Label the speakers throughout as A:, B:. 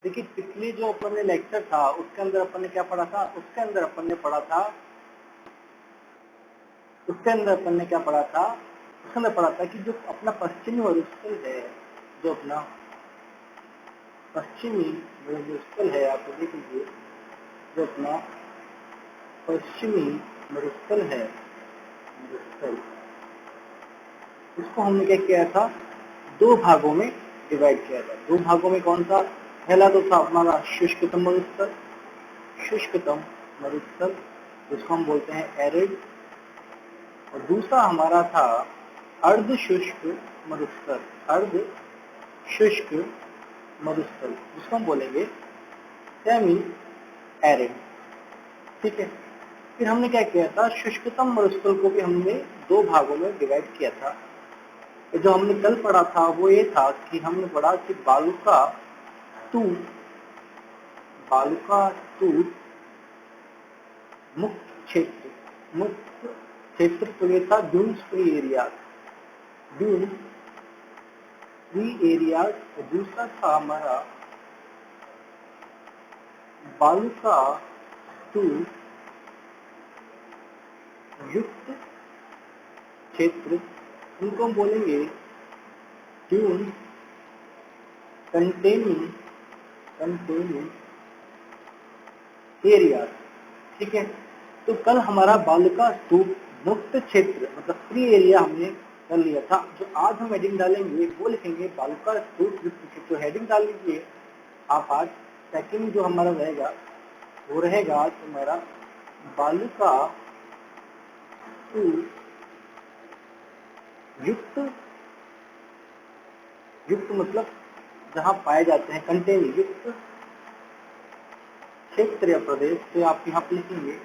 A: देखिए पिछली जो अपन ने लेक्चर था उसके अंदर अपन ने क्या पढ़ा था, उसके अंदर अपन ने पढ़ा था कि जो अपना पश्चिमी मरुस्थल है, जो अपना पश्चिमी मरुस्थल है, आप देख लीजिए, जो अपना पश्चिमी मरुस्थल है, इसको हमने क्या किया था, दो भागों में डिवाइड किया था। दो भागों में कौन सा, पहला तो था हमारा शुष्कतम मरुस्थल, जिसको हम बोलते हैं एरिड, और दूसरा हमारा था अर्ध शुष्क मरुस्थल, जिसको हम बोलेंगे सेमी एरिड। ठीक है, फिर हमने क्या किया था, शुष्कतम मरुस्थल को भी हमने दो भागों में डिवाइड किया था। जो हमने कल पढ़ा था वो ये था कि हमने पढ़ा कि बालुका स्तूप मुक्त क्षेत्र तो ये था ड्यून्स फ्री एरियाज, और दूसरा था हमारा बालुका स्तूप युक्त क्षेत्र, इनको हम बोलेंगे ड्यून कंटेनिंग एरियाज। ठीक है, तो कल हमारा बालुका स्तूप मुक्त क्षेत्र मतलब फ्री एरिया हमने कर लिया था। जो आज हम हेडिंग डालेंगे वो लिखेंगे बालुका स्तूप युक्त क्षेत्र। तो हेडिंग डाल लीजिए आप, आज सेकंड जो हमारा रहेगा वो रहेगा तुम्हारा बालुका स्तूप युक्त मतलब जहाँ पाए जाते हैं, कंटेनिंग युक्त क्षेत्र या प्रदेश। तो आप यहाँ पे लिखेंगे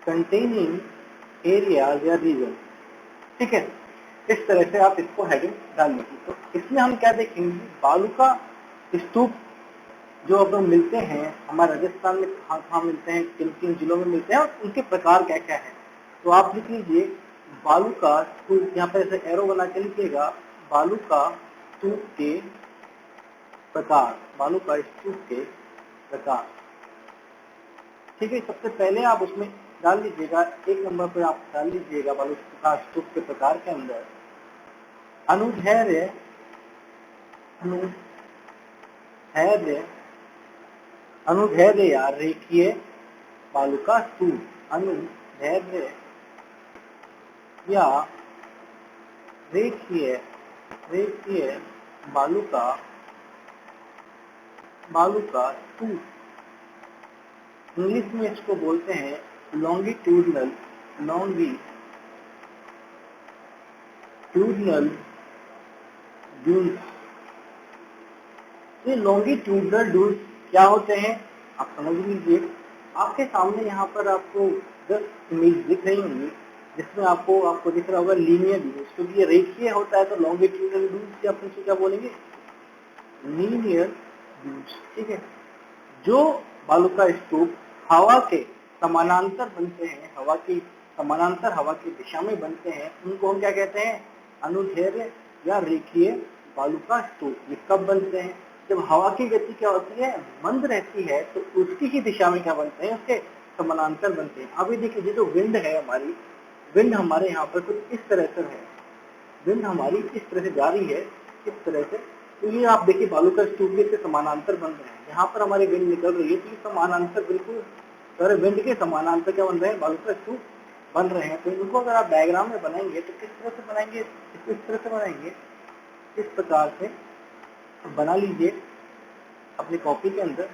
A: कंटेनिंग एरियाज या रीजन। ठीक है, इस तरह से आप इसको हेडिंग डाल लीजिए। तो इसमें हम क्या देखेंगे, बालुका स्तूप जो अब मिलते हैं हमारे राजस्थान में कहाँ मिलते हैं, किन किन जिलों में मिलते हैं और उनके प्रकार क्या क्या है। तो आप लिख लीजिए बालुका स्तूप, यहाँ पर ऐसे एरो बना के लिखिएगा, बालुका स्तूप के प्रकार। ठीक है, सबसे पहले आप उसमें डाल लीजिएगा, एक नंबर पर आप डाल लीजिएगा बालुका स्तूप के प्रकार के अंदर अनुधैर्य या रेखीय बालुका स्तूप। अनुधैर्य या रेखीय बालुका स्तूप। इंग्लिश में इसको बोलते हैं लॉन्गिट्यूडनल ड्यून्स। ये लॉन्गिट्यूडनल ड्यून्स क्या होते हैं आप समझ लीजिए। आपके सामने यहाँ पर आपको 10 इमेज दिख रही होंगी, जिसमें आपको दिख रहा होगा लीनियर ड्यून्स, क्योंकि ये रेखीय होता है तो लॉन्गिट्यूडनल ड्यून्स या फिर क्या बोलेंगे, लीनियर ड्यून्स। ठीक है, जो बालुका स्तूप हवा के समानांतर बनते हैं, हवा की दिशा में बनते हैं, उनको हम क्या कहते हैं, अनुधैर्य या रेखीय बालुका स्तूप। ये कब बनते हैं, जब हवा की गति क्या होती है, मंद रहती है, तो उसकी ही दिशा में क्या बनते हैं, उसके समानांतर बनते हैं। अभी देखिए जो विंड है विंड हमारे यहाँ पर कुछ इस तरह से है, विंड हमारी इस तरह से जा रही है, इस तरह से। तो ये आप देखिए बालुका स्तूप के समानांतर बन रहे हैं, यहाँ पर हमारी विंड निकल रही है, तो ये समानांतर बिल्कुल सारे विंड के समानांतर क्या बन रहे हैं, बालुका स्तूप बन रहे हैं। तो इनको अगर आप डायग्राम में बनाएंगे तो किस तरह से बनाएंगे, इस तरह से बनाएंगे, इस प्रकार से बना लीजिए अपनी कॉपी के अंदर।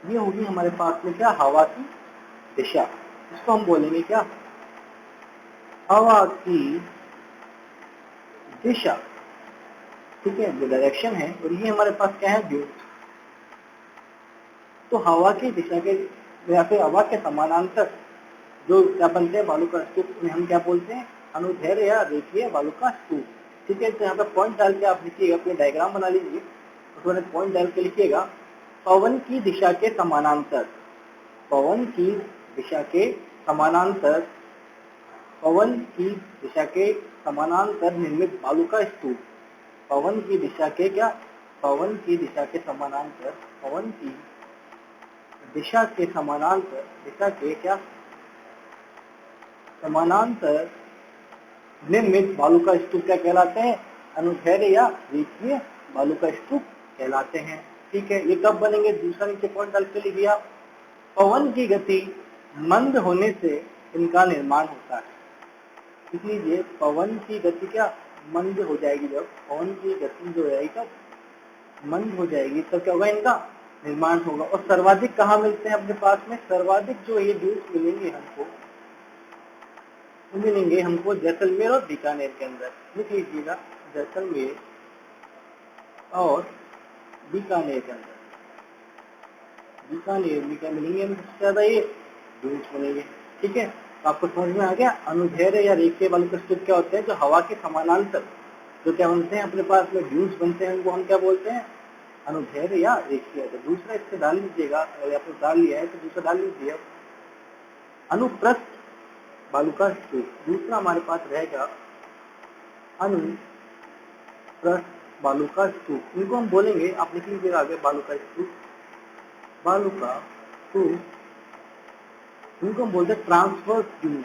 A: ये होगी हमारे पास में क्या, हवा की दिशा। इसको हम बोलेंगे क्या, हवा की दिशा। ठीक है, जो डायरेक्शन है, और ये हमारे पास क्या है, ड्यून्स। तो हवा की दिशा के या फिर हवा के समानांतर जो क्या बनते हैं, बालुका स्तूप, में हम क्या बोलते हैं, अनुधैर्य या रेखीय बालुका स्तूप। ठीक है, तो यहाँ पर पॉइंट डाल के आप लिखिएगा, अपने डायग्राम बना लीजिए, उसमें पॉइंट डाल के लिखिएगा, पवन की दिशा के समानांतर, पवन की दिशा के समानांतर निर्मित बालू का स्तूप पवन की दिशा के क्या, पवन की दिशा के समानांतर, पवन की दिशा के समानांतर, दिशा के क्या, समानांतर निर्मित बालू का स्तूप क्या कहलाते हैं, अनुदैर्ध्य या रेखीय बालू का स्तूप कहलाते हैं। ठीक है, ये कब बनेंगे, दूसरा नीचे पॉइंट डाल के लिखिए आप, पवन की गति मंद होने से इनका निर्माण होता है। लिख लीजिए, पवन की गति क्या मंद हो जाएगी, जब पवन की गति जो है कब मंद हो जाएगी तब क्या होगा, इनका निर्माण होगा। और सर्वाधिक कहाँ मिलते हैं अपने पास में, सर्वाधिक जो ये ड्यूज मिलेंगे हमको, मिलेंगे हमको जैसलमेर और बीकानेर के अंदर। लिख लीजिएगा, जैसलमेर और बीकानेर के अंदर, बीकानेर में क्या मिलेंगे हमें सबसे ज्यादा, ये ड्यूज मिलेंगे। ठीक है, तो आपको समझ में आ गया अनुदैर्ध्य या रेखीय बालू का स्तूप क्या होते हैं, जो हवा के समानांतर जो क्या बनते हैं अपने पास में ड्यूज बनते हैं, उनको हम क्या बोलते हैं, अनुदैर्ध्य या रेखीय। तो दूसरा इससे डाल लीजिएगा, अगर आपने डाल लिया है तो दूसरा डाल लीजिए, अनुप्रस्थ बालू का स्तूप। दूसरा हमारे पास रहेगा अनुप्रस्थ बालू का स्तूप, इनको हम बोलेंगे, आप लिख लीजिएगा आगे, बालू का स्तूप, बालू का स्तूप, इनको हम बोलते हैं ट्रांसवर्स ड्यूज,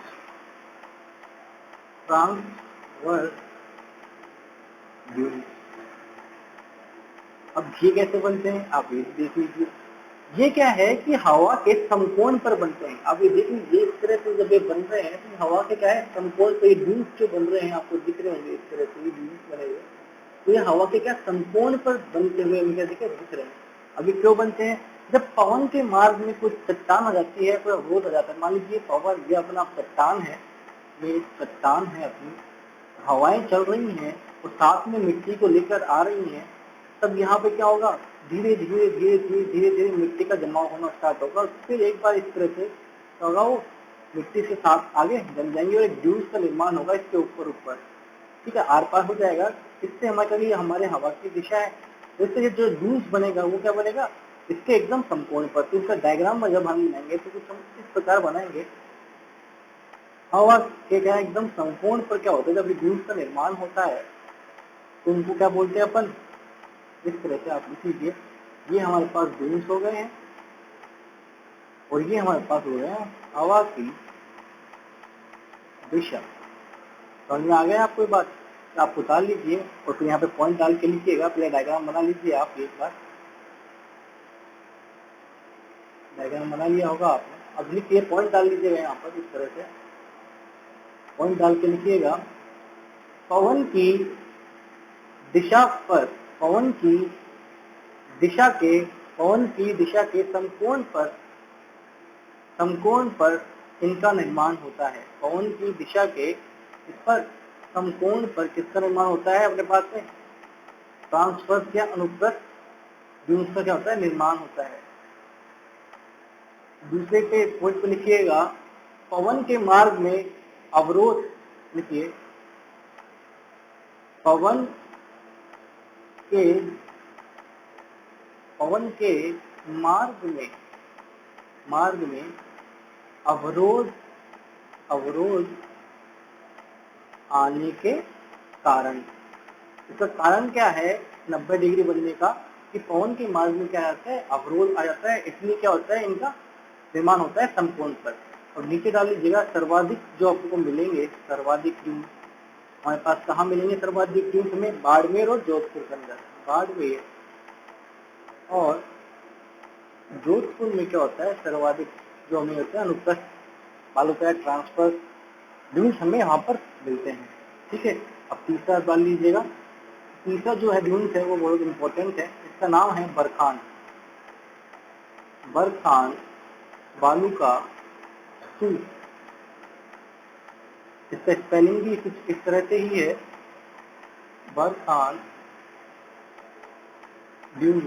A: ट्रांसवर्स ड्यूज। अब ये कैसे बनते हैं आप ये देख लीजिए, ये क्या है कि हवा के समकोण पर बनते हैं। आप ये देख लीजिए, इस तरह से जब ये बन रहे हैं तो हवा के क्या है, समकोण पर, ये ड्यूज जो बन रहे हैं आपको दिख रहे होंगे, इस तरह से ये ड्यूज बने हुए, तो ये हवा के क्या समकोण पर बनते हुए हमें क्या दिख रहे हैं। अभी क्यों बनते हैं, जब पवन के मार्ग में कुछ चट्टान आ जाती है, कोई अवरोध आ जाता है, मान लीजिए पवन ये अपना चट्टान है, ये चट्टान है अपनी, हवाएं चल रही हैं और साथ में मिट्टी को लेकर आ रही हैं, तब यहाँ पे क्या होगा, धीरे धीरे धीरे धीरे धीरे धीरे मिट्टी का जमाव होना स्टार्ट होगा, और फिर एक बार इस तरह से क्या होगा, वो मिट्टी के साथ आगे जम जाएंगे और एक ड्यूज का निर्माण होगा इसके ऊपर ऊपर। ठीक है, आर पार हो जाएगा, इससे हमारे लिए हमारे हवा की दिशा है। इससे जो ड्यूज बनेगा वो क्या बनेगा, इसके एकदम समकोण पर। तो इसका डायग्राम में जब हम बनाएंगे तो कुछ हम इस प्रकार बनाएंगे, हवा के क्या एकदम समकोण पर क्या होता है, जब ड्यूज का निर्माण होता है तो उनको क्या बोलते हैं अपन, इस तरह से आप लिख लीजिए, ये हमारे पास ड्यूज हो गए हैं और ये हमारे पास हो गए हैं हवा की दिशा। समझ में आ गया आपको ये बात, आप उतार लीजिए और फिर यहाँ पे पॉइंट डाल के लिखिएगा, पहले डायग्राम बना लीजिए आप, एक बार डायग्राम बना लिया होगा आपने, अब लिखिए, पॉइंट डाल लीजिएगा यहाँ पर, इस तरह से पॉइंट डाल के लिखिएगा, पवन की दिशा पर, पवन की दिशा के समकोण पर इनका निर्माण होता है। पवन की दिशा के इस पर समकोण पर किसका निर्माण होता है अपने पास में, ट्रांसवर्स या अनुप्रस्थ ड्यूज का क्या होता है, निर्माण होता है। दूसरे के पॉइंट पर लिखिएगा, पवन के मार्ग में अवरोध, लिखिए, पवन के मार्ग में अवरोध आने के कारण, इसका कारण क्या है 90 डिग्री बनने का, कि पवन के मार्ग में क्या आता है, अवरोध आ जाता है, इसलिए क्या होता है, इनका निर्माण होता है समकोण पर। और नीचे डाल लीजिएगा, सर्वाधिक जो आपको मिलेंगे, सर्वाधिक ड्यूज हमारे पास कहाँ मिलेंगे, सर्वाधिक ड्यूज हमें बाड़मेर और जोधपुर के अंदर। बाड़मेर और जोधपुर में क्या होता है, सर्वाधिक जो हमें होता है अनुप्रस्थ बालू का ट्रांसफर ड्यूज हमें यहाँ पर मिलते हैं। ठीक है, अब तीसरा डाल लीजिएगा, तीसरा जो है ड्यूज है वो बहुत इंपॉर्टेंट है, इसका नाम है बरखान। बरखान बालू का स्तूप, इसका स्पेलिंग भी कुछ इस तरह से ही है, बरखान ड्यूज।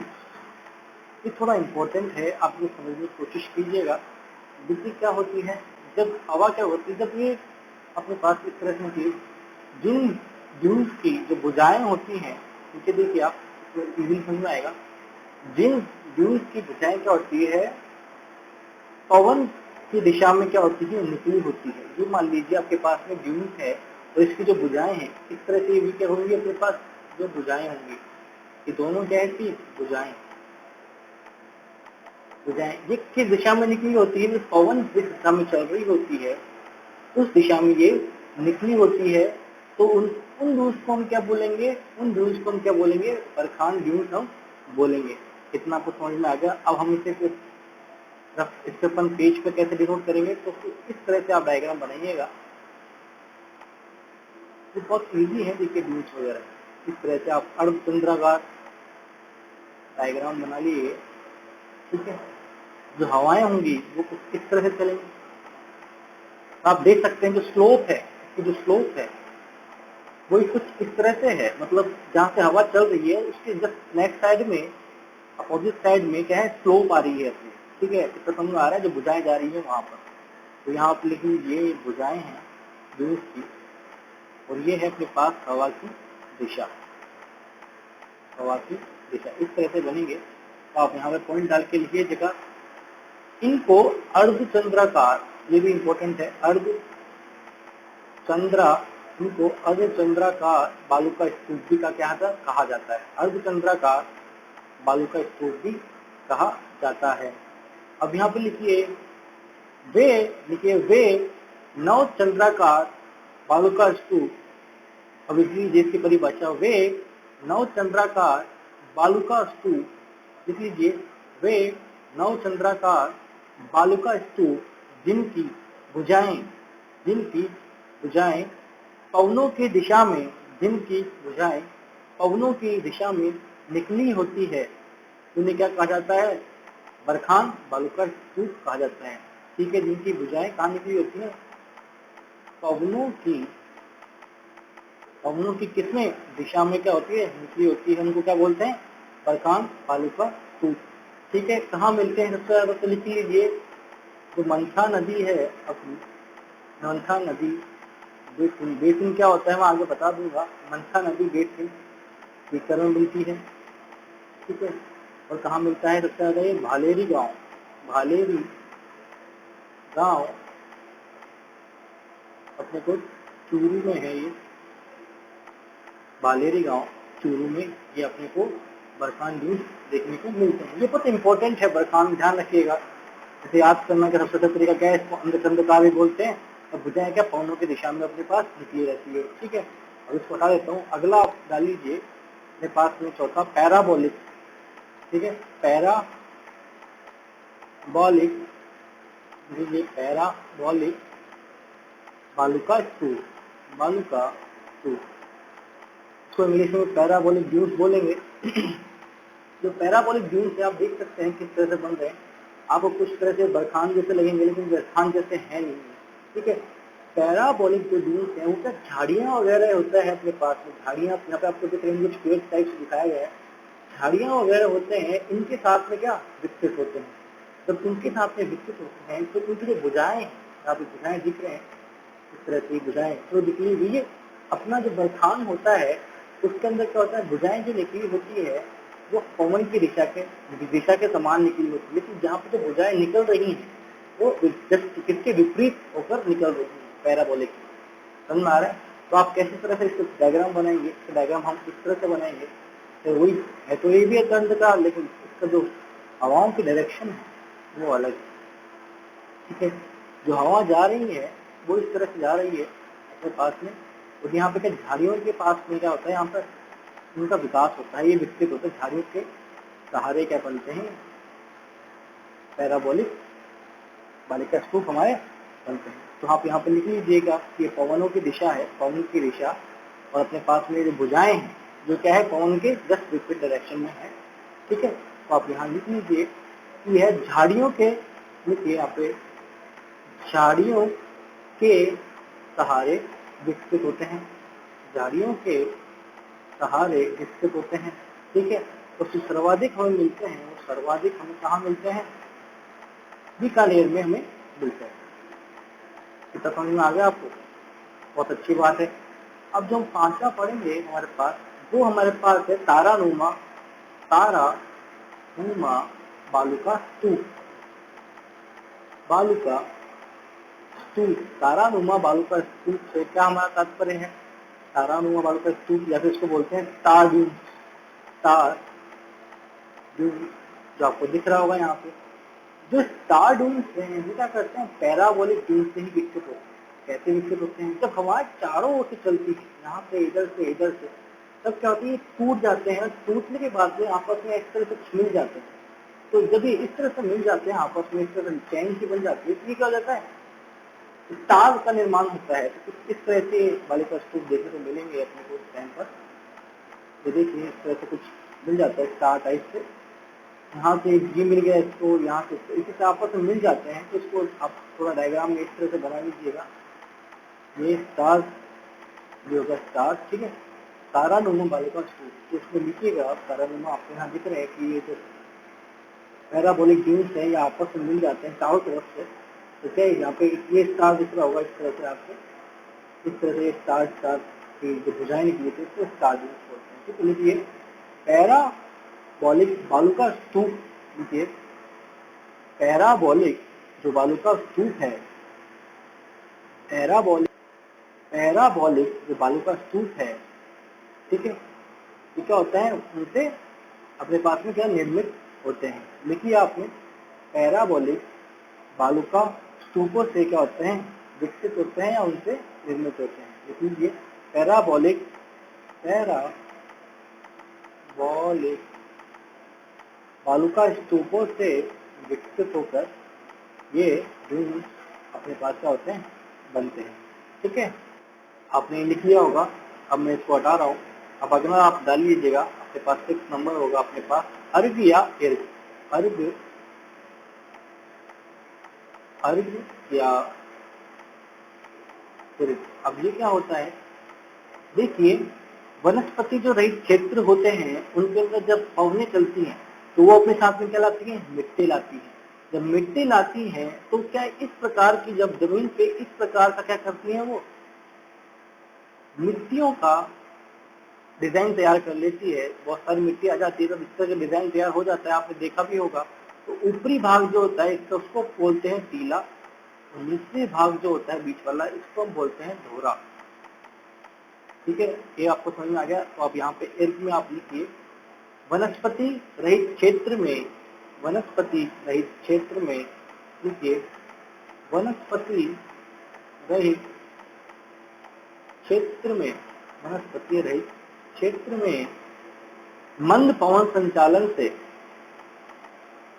A: ये थोड़ा इंपॉर्टेंट है, आप लोग समझने की कोशिश कीजिएगा। देखिए क्या होती है, जब हवा क्या होती है, जब ये अपने पास इस तरह से होती है, जिन ड्यूज की जो भुजाएं होती हैं, नीचे देखिए आप, इजीली समझ में आएगा, जिन ड्यूज की भुजाएं क्या होती है, पवन की दिशा में क्या होती है, निकली होती है। ये मान लीजिए आपके पास में ड्यूज है तो इसकी जो भुजाएं हैं इस तरह से ये क्या होंगी अपने पास, जो भुजाएं होंगी ये दोनों क्या है इसकी भुजाएं। भुजाएं ये किस दिशा में निकली होती है, पवन जिस दिशा में चल रही होती है उस दिशा में ये निकली होती है। तो उन ड्यूज को हम क्या बोलेंगे, उन ड्यूज को हम क्या बोलेंगे, बरखान ड्यूज हम बोलेंगे। इतना आपको समझ में आ गया। अब हम इसे अपन पेज पे कैसे डिनोट करेंगे, तो इस तरह से आप डायग्राम बनाइएगा। ये बहुत इजी है, देखिए ड्यूज वगैरह इस तरह से आप अर्धचंद्राकार डायग्राम बना लिए, ठीक है। जो हवाएं होंगी वो कुछ इस तरह से चलेंगी। आप देख सकते हैं जो स्लोप है, जो स्लोप है वो कुछ इस तरह से है, मतलब जहाँ से हवा चल रही है उसके जस्ट नेक्स्ट साइड में, अपोजिट साइड में क्या है, स्लोप आ रही है अपनी, ठीक है। इसका समझ आ रहा है, जो भुजाएं जा रही है वहां पर। तो यहाँ आप लिखिए ये भुजाएं हैं ड्यूज की, और ये है अपने पास हवा की दिशा, हवा की दिशा इस तरह से बनेंगे। तो आप यहाँ पे पॉइंट डाल के लिखिए जगह। इनको अर्धचंद्राकार, ये भी इंपॉर्टेंट है, इनको अर्धचंद्राकार बालू का स्तूप भी का क्या कहा जाता है, अर्धचंद्राकार बालू का स्तूप भी कहा जाता है। अब यहाँ पे लिखिए वे नवचंद्राकार बालू का स्तूप। अब इसकी परिभाषा, वे नवचंद्राकार बालू का स्तूप, लिख लीजिए वे नवचंद्राकार बालू का स्तूप जिनकी भुजाएं पवनों की दिशा में, जिनकी भुजाएं पवनों की दिशा में निकली होती है, उन्हें क्या कहा जाता है, बरखान बालू का स्तूप कहा जाता है, ठीक है। जिनकी भुजाएं कहाँ निकली होती है, पवनों की किसमें दिशा में क्या होती है, निकली होती है, उनको क्या बोलते हैं, बरखान बालू का स्तूप, ठीक है। कहाँ मिलते हैं सबसे ज्यादा, तो लिख लीजिए जो मंथा नदी है अपनी, मंथा नदी बेसिन क्या होता है मैं आगे बता दूंगा। मंथा नदी बेसिन बीकर में मिलती है, ठीक है। और कहाँ मिलता है सबसे ज्यादा, ये भालेरी गांव अपने को चूरू में है, ये भालेरी गांव चूरू में ये अपने को बरखान ड्यूज देखने को मिलते हैं। ये बहुत इंपॉर्टेंट है बरखान, ध्यान रखिएगा। इसे याद करने का सबसे अच्छा तरीका क्या है, इसको अंधचंद्रकार भी बोलते हैं। अब भुजाएं क्या पवनों की दिशा में अपने पास निकली रहती है, ठीक है। अब इसको हटा देता हूँ। अगला आप डाल लीजिए अपने पास में चौथा पैराबोलिक, ठीक है। पैराबोलिक बालू का स्तूप, इसको इंग्लिश में पैराबोलिक ड्यूज बोलेंगे। जो पैराबोलिक ड्यूज है आप देख सकते हैं किस तरह से बन रहे हैं, आपको कुछ तरह से बरखान जैसे लगेंगे लेकिन बरखान जैसे है नहीं, ठीक है। पैराबोलिक जो ड्यूज है उनका झाड़ियां वगैरह होता है अपने पास में, झाड़ियां यहाँ पे आपको दिख रही है, कुछ पेड़ टाइप से दिखाया गया है, झाड़ियां वगैरह होते हैं, इनके साथ में क्या विकसित होते हैं। जब उनके साथ में विकसित होते हैं तो उनकी जो भुजाएं, यहाँ पे भुजाएं दिख रहे हैं इस तरह की भुजाएं तो निकली हुई है। अपना जो बरखान होता है उसके अंदर क्या होता है, भुजाएं जो निकली होती है वो पवन की दिशा के समान निकली होती है, लेकिन जहाँ पे जो भुजाएं निकल रही हैं वो किसके विपरीत होकर निकल रही है, पैराबोलिक। समझ में आ रहा है। तो आप कैसे तरह से इसको डायग्राम बनाएंगे, इसका डायग्राम हम इस तरह से बनाएंगे, तो वही है, तो ये भी है दंड का, लेकिन इसका जो हवाओं की डायरेक्शन है वो अलग है, ठीक है। जो हवा जा रही है वो इस तरह से जा रही है अपने पास में, और यहाँ पे क्या झाड़ियों के पास में क्या होता है, यहाँ पर उनका विकास होता है, ये विकसित होता है, झाड़ियों के सहारे क्या बनते हैं, पैराबोलिक बालिका स्तूप हमारे बनते हैं। तो आप यहाँ पे लिख लीजिएगा कि ये पवनों की दिशा है, पवन की दिशा, और अपने पास में जो भुजाएं हैं जो क्या है पवन के जस्ट विपरीत डायरेक्शन में है, ठीक है। तो आप यहाँ लिख लीजिए कि यह झाड़ियों के, लिखिए यहाँ पे, झाड़ियों के सहारे विकसित होते हैं, झाड़ियों के सहारे विकसित होते हैं, ठीक है। और जो सर्वाधिक हमें मिलते हैं वो सर्वाधिक हमें कहाँ मिलते हैं, बीकानेर में हमें मिलते हैं। कितना समझ में आ गया आपको, बहुत अच्छी बात है। अब जो हम पांचवा पढ़ेंगे हमारे पास, वो हमारे पास है तारानुमा बालू का स्तूप, स्तूप, तारानुमा बालू का स्तूप से क्या हमारा तात्पर्य है? तारानुमा बालू का स्तूप या फिर इसको बोलते हैं स्टार ड्यून। स्टार ड्यून जो आपको दिख रहा होगा यहाँ पे, जो स्टार ड्यून्स हैं वो क्या करते हैं? पैराबोलिक ड्यून से ही विकसित होते हैं। कैसे विकसित होते हैं? जब हवा चारों ओर से चलती है, यहाँ से इधर से इधर से, तब क्या होती है? टूट जाते हैं, टूटने के बाद में आपस में इस तरह से मिल जाते हैं। तो जब ये इस तरह से मिल जाते हैं आपस में, इस तरह से चैन की बन जाती है, तो ये क्या हो जाता है? स्टार का निर्माण होता है। तो कुछ इस तरह से वाले का स्तूप देखने को मिलेंगे अपने को इस टाइम पर। तो देखिए इस तरह से कुछ मिल जाता है स्टार टाइप से, यहाँ से ये मिल गया इसको, यहाँ से इसी से आपस में मिल जाते हैं। तो इसको आप थोड़ा डायग्राम में इस तरह से बना लीजिएगा। ये स्टार, ये होगा स्टार, ठीक है। तारानुमा वाले का स्तूप, इसमें लिखिएगा आप तारानुमा, आपको यहाँ दिख रहे हैं कि ये जो पैराबोलिक ड्यून्स है ये आपस में मिल जाते हैं चारों तरफ से। तो क्या यहाँ पे ये स्टार दिख रहा होगा इस तरह से आपको, इस तरह से स्टार स्टार की जो भुजाएं निकली थी इसको स्टार ड्यून्स बोलते हैं। ठीक है, लिखिए पैराबोलिक बालू का स्तूप, लिखिए पैराबोलिक जो बालू का स्तूप है, पैराबोलिक जो बालू का स्तूप है, ठीक है, ये क्या होता है? उनसे अपने पास में क्या निर्मित होते हैं। लिखिए आपने पैराबोलिक बालू का स्तूपों से क्या होते हैं? विकसित होते हैं या उनसे निर्मित होते हैं। लिख लीजिए पैराबोलिक बालू का स्तूपों से विकसित होकर ये ड्यून्स अपने पास क्या होते हैं? बनते हैं। ठीक है, आपने लिख लिया होगा। अब मैं इसको हटा रहा हूँ। अब अगला आप डाल लीजिएगा, आपके पास 6 नंबर होगा अपने पास, अर्घ या इर्घ, अर्घ या इर्घ। अब ये क्या होता है? देखिए वनस्पति जो रहित क्षेत्र होते हैं उनके अंदर जब पवनें चलती हैं तो वो अपने साथ में क्या लाती हैं? मिट्टी लाती है। जब मिट्टी लाती है तो क्या इस प्रकार की, जब जमीन पे इस प्रकार का क्या करती है, वो मिट्टियों का डिजाइन तैयार कर लेती है। बहुत सारी मिट्टी आ जाती है, तब इस तरह का डिजाइन तैयार हो जाता है, आपने देखा भी होगा। तो ऊपरी भाग जो होता है इसको उसको बोलते हैं टीला, और निचले भाग जो होता है बीच वाला इसको हम बोलते हैं धोरा। ठीक है, ये आपको समझ में आ गया। तो आप यहाँ पे इर्घ में आप लिखिए वनस्पति रहित क्षेत्र में, वनस्पति रहित क्षेत्र में, लिखिए वनस्पति रहित क्षेत्र में, वनस्पति रहित क्षेत्र में मंद पवन संचालन से,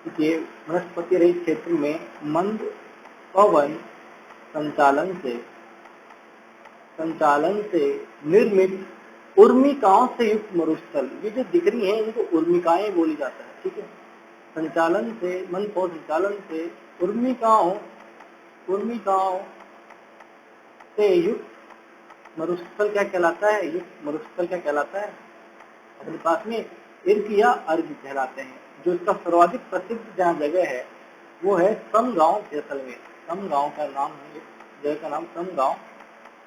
A: देखिए वनस्पति रहित क्षेत्र में मंद पवन संचालन से निर्मित उर्मिकाओं से युक्त मरुस्थल, ये जो दिख रही है इनको उर्मिकाएं बोली जाता है। ठीक है, संचालन से, मंद पवन संचालन से उर्मिकाओं से युक्त मरुस्थल क्या कहलाता है? युक्त मरुस्थल क्या कहलाता है? अपने पास में इर्घ या अर्घ कहलाते हैं। जो इसका सर्वाधिक प्रसिद्ध जहाँ जगह है वो है समगांव जैसलमेर। समगांव का नाम है, जगह का नाम समगांव।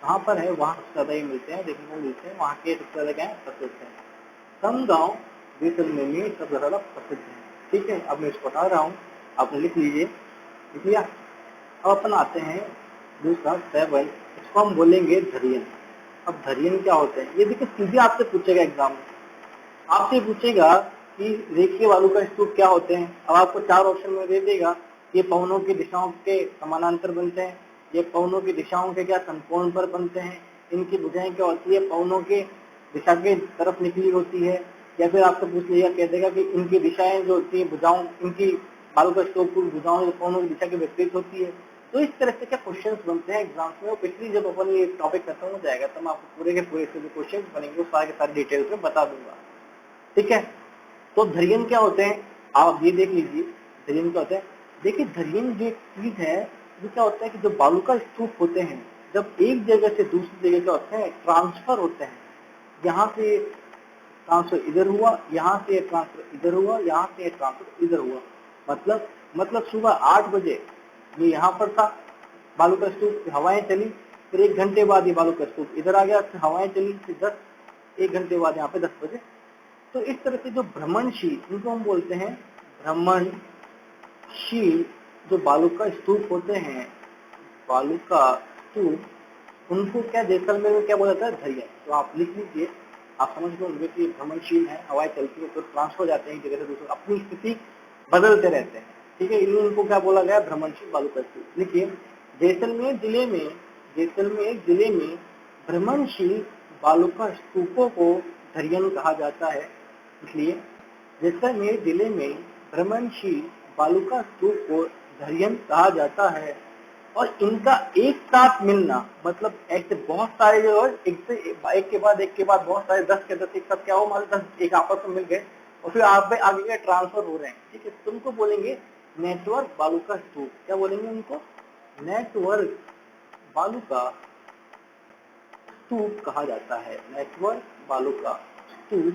A: कहाँ पर है? वहाँ सबसे ज्यादा ये मिलते हैं, देखने को मिलते हैं। वहाँ के सबसे ज्यादा क्या है? प्रसिद्ध है। समगांव जैसलमेर में सबसे ज्यादा प्रसिद्ध है। ठीक है, अब मैं इसको बता रहा हूँ, आप लिख लीजिए। लिख लिया? अब अपन आते हैं दूसरा 7, इसको हम बोलेंगे धरियन। अब धरियन क्या होते हैं? ये देखिए सीधे आपसे पूछेगा एग्जाम में, आपसे पूछेगा कि रेखीय बालू का स्तूप क्या होते हैं। अब आपको 4 ऑप्शन में दे देगा, ये पवनों की दिशाओं के समानांतर बनते हैं, ये पवनों की दिशाओं के क्या समकोण पर बनते हैं, इनकी भुजाएं क्या होती है? पवनों के दिशा के तरफ निकली होती है। या फिर आपसे पूछ लिया, कह देगा कि इनकी दिशाएं जो होती है भुजाओं, इनकी बालू का स्तूप की भुजाओं पवनों की दिशा के विपरीत होती है। तो इस तरह से क्या क्वेश्चंस बनते हैं एग्जाम्स में। और पिछली जब अपन ये टॉपिक खत्म हो जाएगा तब आपको पूरे के पूरे से जो क्वेश्चन बनेंगे वो सारे के सारे डिटेल्स में बता दूंगा। ठीक है, तो धरियन क्या होते हैं आप ये देख लीजिए। धरियन क्या होते हैं? देखिए धरियन जो चीज है वो क्या होता है कि जो बालू का स्तूप होते हैं जब एक जगह से दूसरी जगह क्या होते हैं? ट्रांसफर होते हैं। यहाँ से ट्रांसफर इधर हुआ, यहाँ से ट्रांसफर इधर हुआ, यहाँ से ट्रांसफर इधर हुआ। मतलब सुबह 8 बजे ये यहाँ पर था बालू का स्तूप, हवाएं चली, फिर 1 घंटे बाद ये बालू का स्तूप इधर आ गया, फिर हवाएं चली, फिर 1 घंटे बाद यहाँ पे 10 बजे। तो इस तरह से जो भ्रमणशील, इनको हम बोलते हैं भ्रमणशील जो बालू का स्तूप होते हैं, बालूका स्तूप, उनको क्या जैसलमेर में क्या बोला जाता है, धैर्य। तो आप लिख लीजिए, आप समझ लो उनके कि भ्रमणशील है, हवाएं चलती है तो ट्रांसफर हो जाते हैं एक जगह से दूसरे, अपनी स्थिति बदलते रहते हैं, ठीक है, इसलिए इनको क्या बोला गया, भ्रमणशील बालूका स्तूप। लिखिए, जैसलमेर जिले में भ्रमणशील बालूका स्तूपों को धैर्यन कहा जाता है। इसलिए जैसलमेर जिले में भ्रमणशील बालूका स्तूप को धैर्यन कहा जाता है। और इनका एक साथ मिलना मतलब ऐसे बहुत सारे जो एक के बाद बहुत सारे 10 के 10 एक साथ क्या हो, मान 10 एक आपस में मिल गए और फिर आप पे आगे के ट्रांसफर हो रहे हैं, ठीक है, तुमको बोलेंगे नेटवर्क बालूका स्तूप। क्या बोलेंगे उनको, नेटवर्क बालूका स्तूप कहा जाता है, नेटवर्क बालूका स्तूप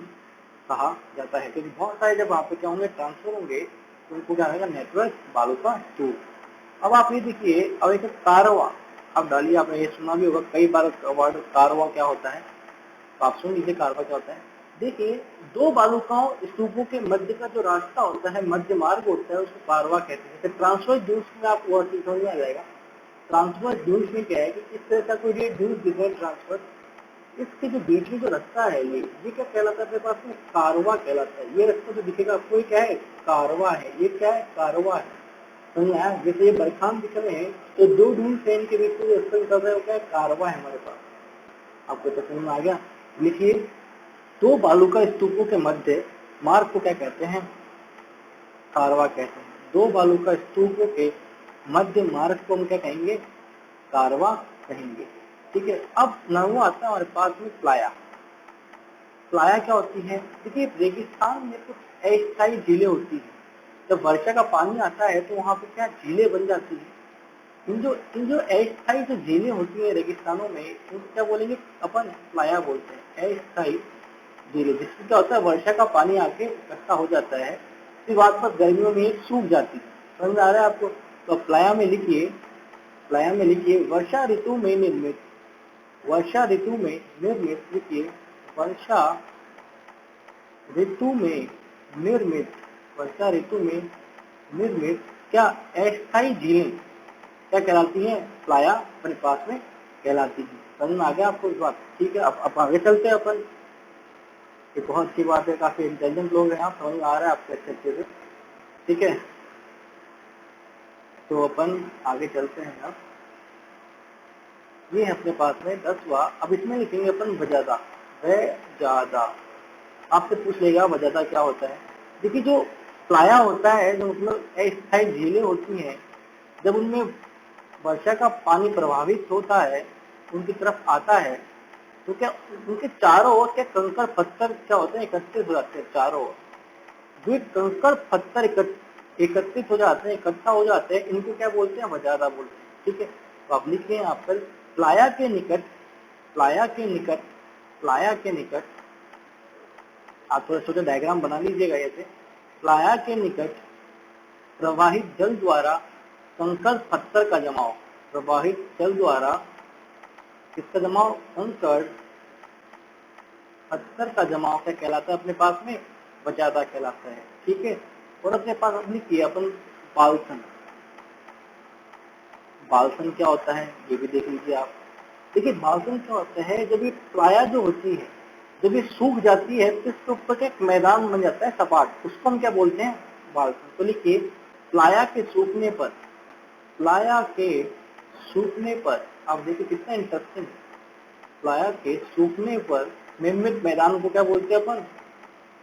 A: कहा जाता है, क्योंकि बहुत सारे जब वहाँ पे क्या होंगे, ट्रांसफर होंगे, तो उनको क्या होगा, नेटवर्क बालूका स्तूप। अब आप ये देखिए, अब एक कारवा आप डालिए, आपने ये सुना भी होगा कई बार वर्ड कारवा क्या होता है, तो आप सुन लीजिए कारवा क्या होता है। देखिए, दो बालूकाओं स्तूपों के मध्य का जो रास्ता होता है, मध्य मार्ग होता है, उसको कारवा कहते हैं। जैसे ट्रांसफर ड्यूज में आपको और चीज समझ में आ जाएगा। ट्रांसफर ड्यूज में क्या है कि इस तरह का कोई ड्यूज दिख रहा है ट्रांसफर, इसके जो बीच में जो रास्ता है ये क्या कहलाता है, अपने पास में कारवा कहलाता है। ये रास्ता जो दिखेगा आपको ये क्या है, कारवा है। ये क्या है, कारवा है। समझ आया, जैसे ये बरखान दिख रहे हैं तो दो ढूंढ ट्रेन के बीच में जो रास्ता निकल रहा है वो क्या है, कारवा है हमारे पास। आपको तो समझ में आ गया। लिखिए, दो बालूका स्तूपों के मध्य मार्ग को क्या कहते हैं, कारवा कहते हैं। दो बालूका स्तूपों के मध्य मार्ग को हम क्या कहेंगे, कारवा कहेंगे, ठीक है। अब नौवां आता है हमारे पास में प्लाया। प्लाया क्या होती है, देखिए रेगिस्तान में कुछ अस्थायी झीलें होती हैं। जब वर्षा का पानी आता है तो वहाँ पे क्या झीलें बन जाती है। इन जो अस्थायी जो झीलें होती है रेगिस्तानों में, उनको क्या बोलेंगे, अपन प्लाया बोलते हैं, अस्थायी झीलें। जिसमें क्या होता है, वर्षा का पानी आके इकट्ठा हो जाता है, फिर बाद में गर्मियों में सूख जाती है। समझ में आ रहा है आपको। तो प्लाया में लिखिए, वर्षा ऋतु में निर्मित, लिखिए, वर्षा ऋतु में निर्मित, क्या अस्थायी झीलें क्या कहलाती हैं, प्लाया अपने पास में कहलाती है। समझ में आ गया आपको इस बात, ठीक है। अब आगे चलते हैं अपन। ये बहुत अच्छी बात है, काफी इंटेलिजेंट लोग हैं आप, समझ में आ रहा है आपको अच्छे से, ठीक है। तो अपन आगे चलते हैं। अब ये है अपने पास में 10वां। अब इसमें लिखेंगे अपन वजादा। आपसे पूछ लेगा वजादा क्या होता है। देखिए, जो प्लाया होता है, जो मतलब अस्थायी झीलें होती हैं, जब उनमें वर्षा का पानी प्रभावित होता है, उनकी तरफ आता है, तो क्या उनके चारों ओर क्या कंकड़ पत्थर क्या होते हैं, एकत्रित हो जाते हैं चारों ओर। जो कंकड़ पत्थर एकत्रित हो जाते हैं, इकट्ठा हो जाते हैं, इनको क्या बोलते हैं, वजादा बोलते हैं, ठीक है। तो आप लिखिए यहाँ पर, प्लाया के निकट, आप थोड़ा छोटा डायग्राम बना लीजिएगा ऐसे। प्लाया के निकट प्रवाहित जल द्वारा कंकड़ पत्थर का जमाव, प्रवाहित जल द्वारा किसका जमाव, कंकड़ पत्थर का जमाव क्या कहलाता है अपने पास में, वजादा कहलाता है, ठीक है। और अपने पास अपनी किया अपन बालसन। बालसन क्या होता है ये भी देख लीजिए आप। देखिए, बालसन क्या होता है, जब ये प्लाया जो होती है, जब ये सूख जाती है तो इसके ऊपर एक मैदान बन जाता है सपाट, उसको हम क्या बोलते हैं, बालसन। तो लिखिए, प्लाया के सूखने पर आप देखिए कितना इंटरेस्टिंग। प्लाया के सूखने पर निर्मित मैदान को क्या बोलते हैं अपन,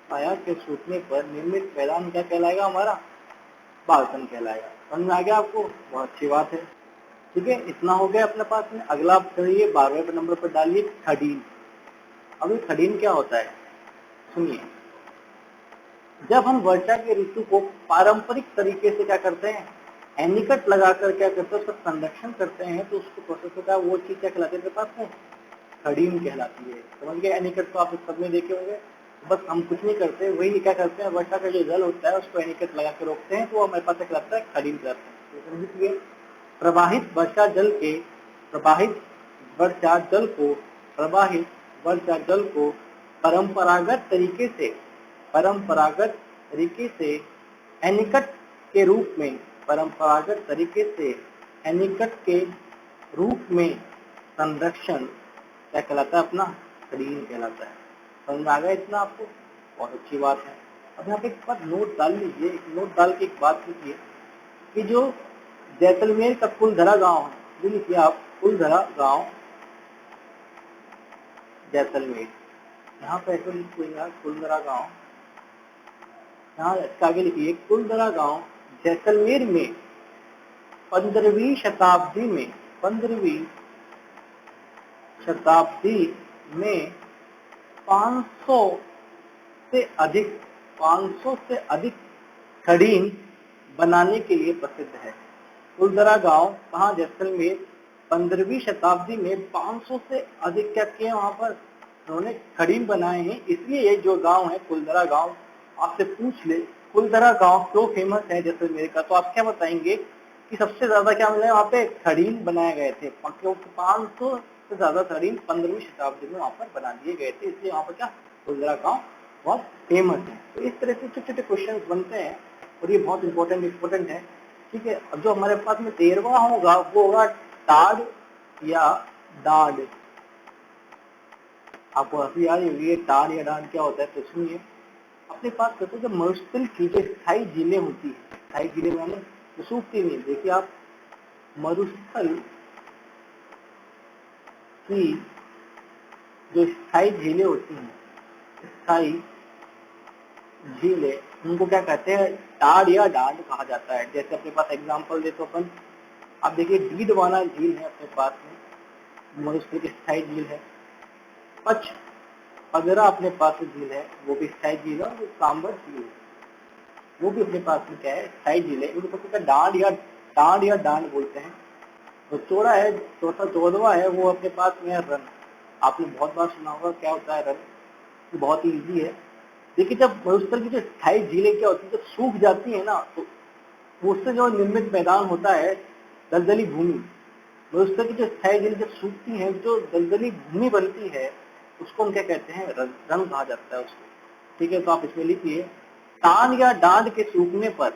A: प्लाया के सूखने पर निर्मित मैदान क्या कहलाएगा हमारा, बालसन कहलाएगा। समझ में आ गया आपको, बहुत अच्छी बात है, ठीक है। इतना हो गया अपने पास में। अगला आप चलिए 12वें नंबर पर डालिए खडीन। अब ये खडीन क्या होता है, सुनिए। जब हम वर्षा के ऋतु को पारंपरिक तरीके से क्या करते हैं, एनीकट लगाकर क्या करते हैं, उसका संरक्षण करते हैं, तो उसको प्रोसेस होता है, वो चीज क्या कहलाती है अपने पास में, खडीन कहलाती है। समझ गए, एनीकट तो आप इस सब में देखे होंगे। बस हम कुछ नहीं करते, वही क्या करते हैं, वर्षा का जो जल होता है उसको एनीकट लगा के रोकते हैं, तो वो हमारे पास क्या कहलाता है, खडीन कहलाता है। तो समझिए, प्रवाहित वर्षा जल को परंपरागत तरीके से एनीकट के रूप में संरक्षण क्या कहलाता है? अपना खड़ीन कहलाता है। समझ में आ गया इतना आपको? बहुत अच्छी बात है। अब यहाँ पे एक बात नोट डाल लीजिए, नोट डाल के एक बात लिखिए कि जो जैसलमेर का कुलधरा गांव है, जो लिखिए आप, कुलधरा गांव जैसलमेर, यहाँ पे ऐसे लिखिएगा कुलधरा गांव, यहाँ इसके आगे लिखिए कुलधरा गांव जैसलमेर में 15वीं शताब्दी में 15वीं शताब्दी में 500 से अधिक 500 से अधिक खड़ीन बनाने के लिए प्रसिद्ध है। कुलधरा गांव कहाँ? जैसलमेर। 15वीं शताब्दी में 500 से अधिक क्या किए वहां पर? उन्होंने खड़ीन बनाए हैं। इसलिए ये जो गांव है कुलधरा गांव, आपसे पूछ ले कुलधरा गांव क्यों फेमस है जैसलमेर का, तो आप क्या बताएंगे कि सबसे ज्यादा क्या मिला वहाँ पे? खड़ीन बनाए गए थे। 500 से ज्यादा खड़ीन 15वीं शताब्दी में वहां पर बना दिए गए थे, इसलिए वहां पर क्या कुलधरा गांव बहुत फेमस है। तो इस तरह से छोटे छोटे क्वेश्चन बनते हैं और ये बहुत इंपॉर्टेंट है। ठीक है, अब जो हमारे पास में 13वां होगा वो होगा टाड या डाड। आपको हंसी आ रही होगी, ये टाड या डाड क्या होता है? तो सुनिए, अपने पास कहते हैं जब मरुस्थल की जो स्थायी झीलें होती है, स्थायी झीलें माने तो सूखती नहीं। देखिए आप, मरुस्थल की जो स्थायी झीलें होती हैं, स्थायी झीलें, उनको क्या कहते हैं? टाड या डाड कहा जाता है। जैसे अपने पास एग्जांपल दे तो अपन, आप देखिए डीडवाना झील है अपने पास में, मरुस्थल की स्थायी झील है। पच पगरा अपने पास में झील है, वो भी स्थायी झील है। और सांबर झील है, वो भी अपने पास में क्या है? स्थायी झील है। इनको सबसे टाड या डांड बोलते हैं। तो चौड़ा है, 14वां है, वो अपने पास में है रन। आपने बहुत बार सुना होगा क्या होता है रन, बहुत ही ईजी है। देखिए जब मरुस्थल की जो स्थायी झीलें क्या होती है, जब सूख जाती है ना, तो उससे जो निर्मित मैदान होता है दलदली भूमि, मरुस्थल की जो स्थायी झीलें जब सूखती हैं, जो दलदली भूमि बनती है, उसको हम क्या कहते हैं? रन कहा जाता है उसको। ठीक है, तो आप इसमें लिखिए टांड या डांड के सूखने पर,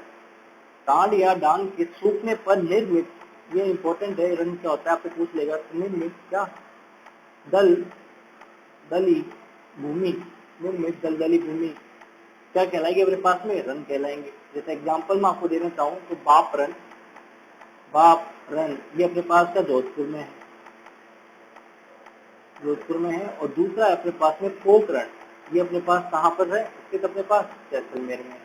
A: टांड या डांड के सूखने पर निर्मित, ये इंपॉर्टेंट है, रन क्या होता है आपसे पूछ लेगा, निर्मित क्या? दलदली भूमि, निर्मित दलदली भूमि क्या कहलाएगी अपने पास में? रन कहलाएंगे। जैसे एग्जांपल मैं आपको देना चाहूँ तो बाप रन ये अपने पास का जोधपुर में है। और दूसरा है अपने पास में पोखरण, ये अपने पास कहाँ पर है? इसके अपने पास जैसलमेर में है।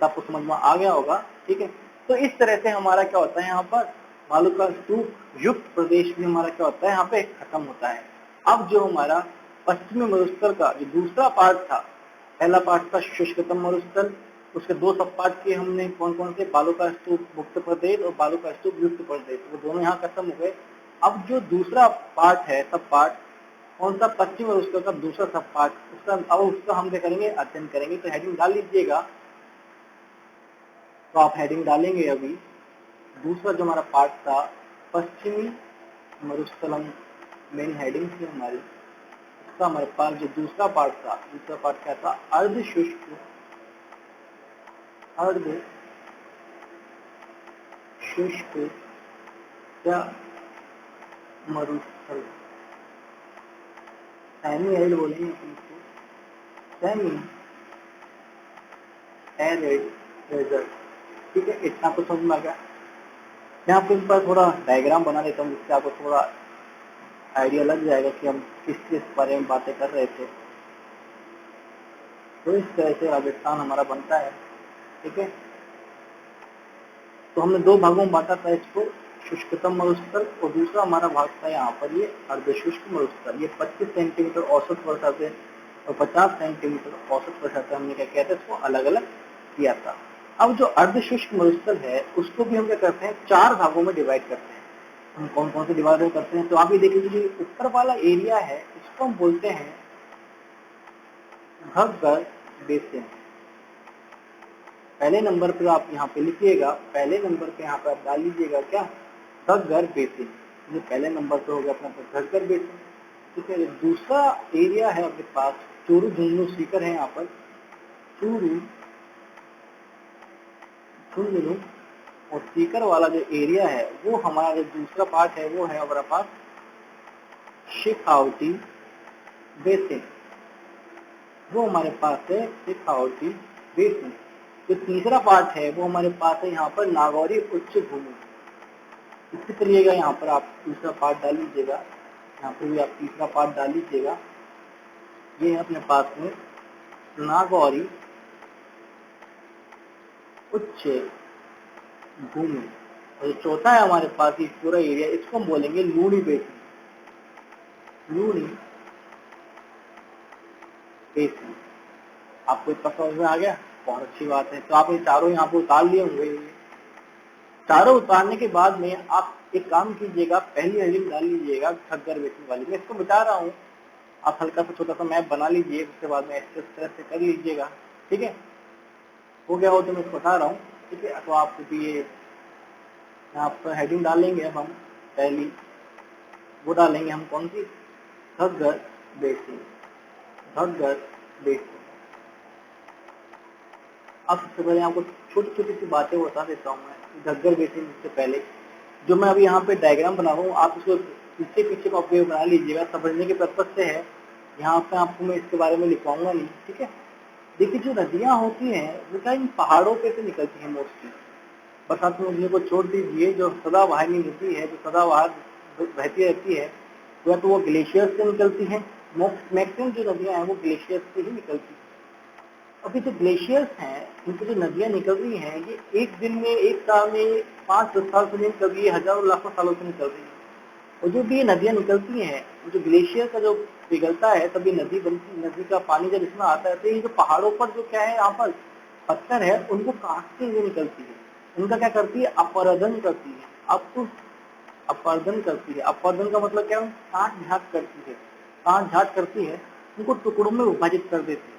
A: आपको समझ में आ गया होगा। ठीक है, तो इस तरह से हमारा क्या होता है यहाँ पर बालू का स्तूप युक्त प्रदेश भी हमारा क्या होता है यहाँ पे खत्म होता है। अब जो हमारा पश्चिमी मरुस्थल का जो दूसरा पार्ट था, पहला पार्ट था शुष्कतम मरुस्थल, उसके दो सब पार्ट किए हमने, कौन कौन से? बालू का स्तूप मुक्त प्रदेश और बालू का स्तूप युक्त प्रदेश, वो दोनों यहाँ खत्म हो गए। अब जो दूसरा पार्ट है, सब पार्ट कौन सा? पश्चिमी मरुस्थल का दूसरा सब पार्ट, उसका हम क्या करेंगे? अध्ययन करेंगे। तो हेडिंग डाल लीजिएगा, तो आप हेडिंग डालेंगे अभी, दूसरा जो हमारा पार्ट था पश्चिमी मरुस्थलम, मेन हेडिंग थी हमारी, उसका हमारे पास जो दूसरा पार्ट था, दूसरा पार्ट क्या था? अर्ध शुष्क क्या मरुस्थल, सेमी एरिड बोलेंगे अपन इसको, सेमी एरिड डेजर्ट। ठीक है, इतना तो समझ में आ गया। मैं आपको इस पर थोड़ा डायग्राम बना देता हूँ, जिससे आपको थोड़ा आइडिया लग जाएगा कि हम किस बारे में बातें कर रहे थे। तो इस तरह से राजस्थान हमारा बनता है। ठीक है, तो हमने दो भागों में बांटा था इसको, शुष्कतम मरुस्थल, और दूसरा हमारा भाग था यहाँ पर ये अर्धशुष्क मरुस्थल। ये 25 सेंटीमीटर औसत वर्षा से और 50 सेंटीमीटर औसत वर्षा से हमने क्या किया था? इसको अलग अलग किया था। अब जो अर्धशुष्क मरुस्थल है उसको भी हम क्या करते हैं? 4 भागों में डिवाइड करते हैं। हम कौन कौन से डिवाइड करते हैं? तो आप ये देखिए, जो ऊपर वाला एरिया है इसको हम बोलते हैं घग्गर बेसिन। पहले नंबर पर आप यहाँ पे लिखिएगा, पहले नंबर पे यहाँ पे आप डाल लीजिएगा क्या? घग्गर बेसिन। ये पहले नंबर पे हो गया अपना घग्गर बेसिन। ठीक है, दूसरा एरिया है अपने पास चूरू झुंझुनू सीकर है, यहाँ पर चूरू झुंझुनू और सीकर वाला जो एरिया है वो हमारा जो दूसरा पार्ट है वो है हमारा पास शेखावटी बेसिन, वो हमारे पास है शेखावटी बेसिन। जो तीसरा पार्ट है वो हमारे पास है यहाँ पर नागौरी उच्च भूमि। इसी करिएगा, यहाँ पर आप तीसरा पार्ट डाल लीजिएगा, यहाँ पर भी आप तीसरा पार्ट डाल लीजिएगा। ये है अपने पास में नागौरी उच्च भूमि। और चौथा है हमारे पास ये पूरा एरिया, इसको हम बोलेंगे लूणी बेसिन। लूणी बेसिन आपको इतना समझ में आ गया? बहुत अच्छी बात है। तो आप ये चारों यहाँ पे उतार लिए होंगे। चारों उतारने के बाद में आप एक काम कीजिएगा, पहली हेडिंग डाल लीजिएगा ठग्गर बेसिन वाली। मैं इसको बता रहा हूँ, आप हल्का सा छोटा सा मैप बना लीजिए, उसके बाद में इस तरह से कर लीजिएगा। ठीक है, हो गया हो तो मैं इसको बता रहा हूँ। ठीक है, तो आप ये यहाँ पर हेडिंग डालेंगे, अब हम पहली वो डालेंगे, हम कौन सी? ठग्गर बेसिन। ठग्गर बेसिन। अब सबसे पहले आपको छोटी छोटी सी बातें बता देता हूँ मैं घग्गर बेसिन से पहले। जो मैं अभी यहाँ पे डायग्राम बना रहा हूँ, आप उसको पीछे पीछे कॉपी बना लीजिएगा, समझने के पर्पज से है। यहाँ पे आपको मैं इसके बारे में लिखवाऊंगा नहीं। ठीक है, देखिए जो नदियाँ होती हैं वो क्या इन पहाड़ों पे से निकलती हैं मोस्टली। बरसात में नदियों को छोड़ दीजिए, जो सदाबहार नदी है, जो सदाबहार बहती रहती है, या तो वो ग्लेशियर से निकलती है। मैक्सिमम जो नदियाँ हैं वो ग्लेशियर से ही निकलती है। अभी जो ग्लेशियर्स हैं, इनकी जो नदियाँ निकल रही हैं, ये एक दिन में, एक साल में, 5-10 साल से नहीं निकल रही है, हजारों लाखों सालों से निकल रही है। और जो भी ये नदियाँ निकलती हैं, जो ग्लेशियर का जो पिघलता है तब ये नदी बनती, नदी का पानी जब इसमें आता है तो ये जो पहाड़ों पर जो क्या है यहाँ पर पत्थर है उनको काटते हुए निकलती है। उनका क्या करती है? अपरदन करती है। अब अपरदन करती है। अपरदन का मतलब क्या है? काट छाट करती है। काट छाट करती है, उनको टुकड़ों में विभाजित कर देती है।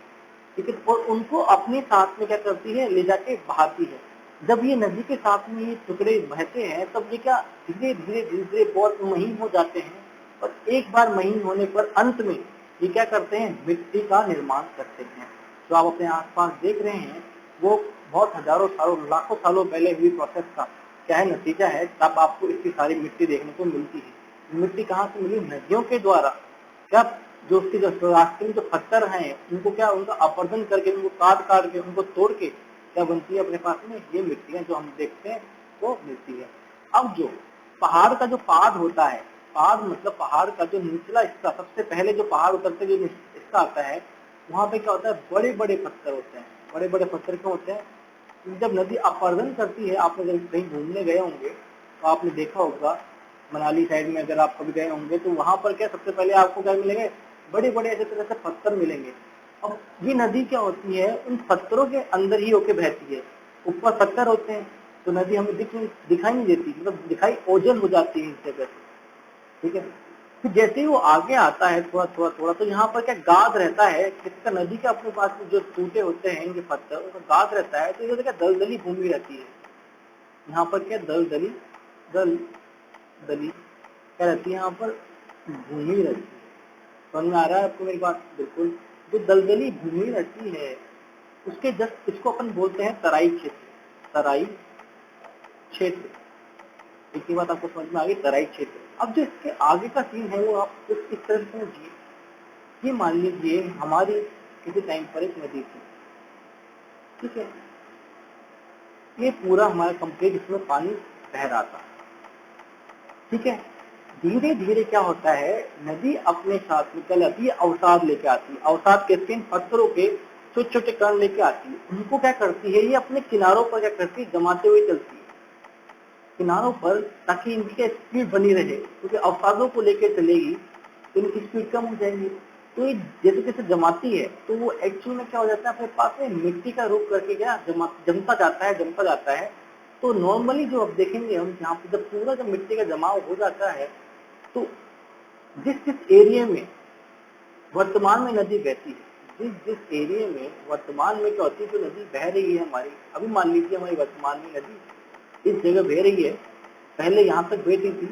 A: ठीक है, और उनको अपने साथ में क्या करती है? ले जाके बहाती है। जब ये नदी के साथ में ये टुकड़े बहते हैं तब ये क्या धीरे धीरे धीरे धीरे बहुत महीन हो जाते हैं, और एक बार महीन होने पर अंत में ये क्या करते हैं? मिट्टी का निर्माण करते हैं। जो आप अपने आसपास देख रहे हैं वो बहुत हजारों सालों, लाखों सालों पहले हुई प्रोसेस का क्या है? नतीजा है। तब आपको इतनी सारी मिट्टी देखने को मिलती है। मिट्टी कहाँ से मिली? नदियों के द्वारा। क्या जो उसके जो रास्ते में जो पत्थर हैं उनको क्या, उनका अपरदन करके, उनको काट काट के, उनको तोड़ के क्या बनती है अपने पास में? ये मिट्टियां जो हम देखते हैं वो मिलती है। अब जो पहाड़ का जो पाद होता है, पाद मतलब पहाड़ का जो निचला हिस्सा, सबसे पहले जो पहाड़ उतरते जो हिस्सा आता है, वहां पे क्या होता है? बड़े बड़े पत्थर होते हैं। बड़े बड़े पत्थर क्यों होते हैं? जब नदी अपरदन करती है, आप अगर कहीं घूमने गए होंगे तो आपने देखा होगा, मनाली साइड में अगर आप कभी गए होंगे तो वहां पर क्या सबसे पहले आपको क्या मिलेंगे? बड़े बड़े ऐसे तरह से पत्थर मिलेंगे। अब ये नदी क्या होती है? उन पत्थरों के अंदर ही होके बहती है। ऊपर पत्थर होते हैं तो नदी हमें दिखाई नहीं देती, मतलब दिखाई ओझल हो जाती है इस जगह से। ठीक है, फिर जैसे ही वो आगे आता है थोड़ा थोड़ा थोड़ा, तो यहाँ पर क्या गाद रहता है, किसका? नदी के अपने पास में जो टूटे होते हैं इनके पत्थर, उनका गाद रहता है। तो इधर क्या दलदली भूमि रहती है। यहाँ पर क्या दलदली क्या रहती है? यहाँ पर भूमि रहती है। समझ में आ रहा है आपको मेरी बात? बिल्कुल। जो दलदली भूमि रहती है उसके जस्ट, इसको अपन बोलते हैं तराई क्षेत्र। तराई क्षेत्र, इतनी बात आपको समझ में आ गई? तराई क्षेत्र। अब जो इसके आगे का सीन है वो आप कुछ इस तरह से समझिए। ये मान लीजिए हमारी किसी टाइम पर एक नदी थी। ठीक है, ये पूरा हमारा कंप्लीट इसमें पानी बह रहा था। ठीक है, धीरे धीरे क्या होता है? नदी अपने साथ में क्या लाती है? अवसाद लेके आती है। अवसाद कहते हैं पत्थरों के छोटे छोटे कण लेके आती है। उनको क्या करती है? ये अपने किनारों पर क्या करती है? जमाते हुए चलती है किनारों पर, ताकि इनकी स्पीड बनी रहे, क्योंकि अवसादों को लेकर चलेगी तो इनकी स्पीड कम हो जाएगी। तो ये जैसे जैसे जमाती है तो वो एक्चुअल में क्या हो जाता है? अपने पास में मिट्टी का रूप करके क्या जमता जाता है। तो नॉर्मली जो अब देखेंगे हम, यहाँ पे जब पूरा जब मिट्टी का जमाव हो जाता है तो जिस जिस एरिया में वर्तमान में नदी बहती है, जिस जिस एरिया में वर्तमान में क्या होती है? जो नदी बह रही है हमारी, अभी मान लीजिए हमारी वर्तमान में नदी इस जगह बह रही है, पहले यहाँ तक बहती थी,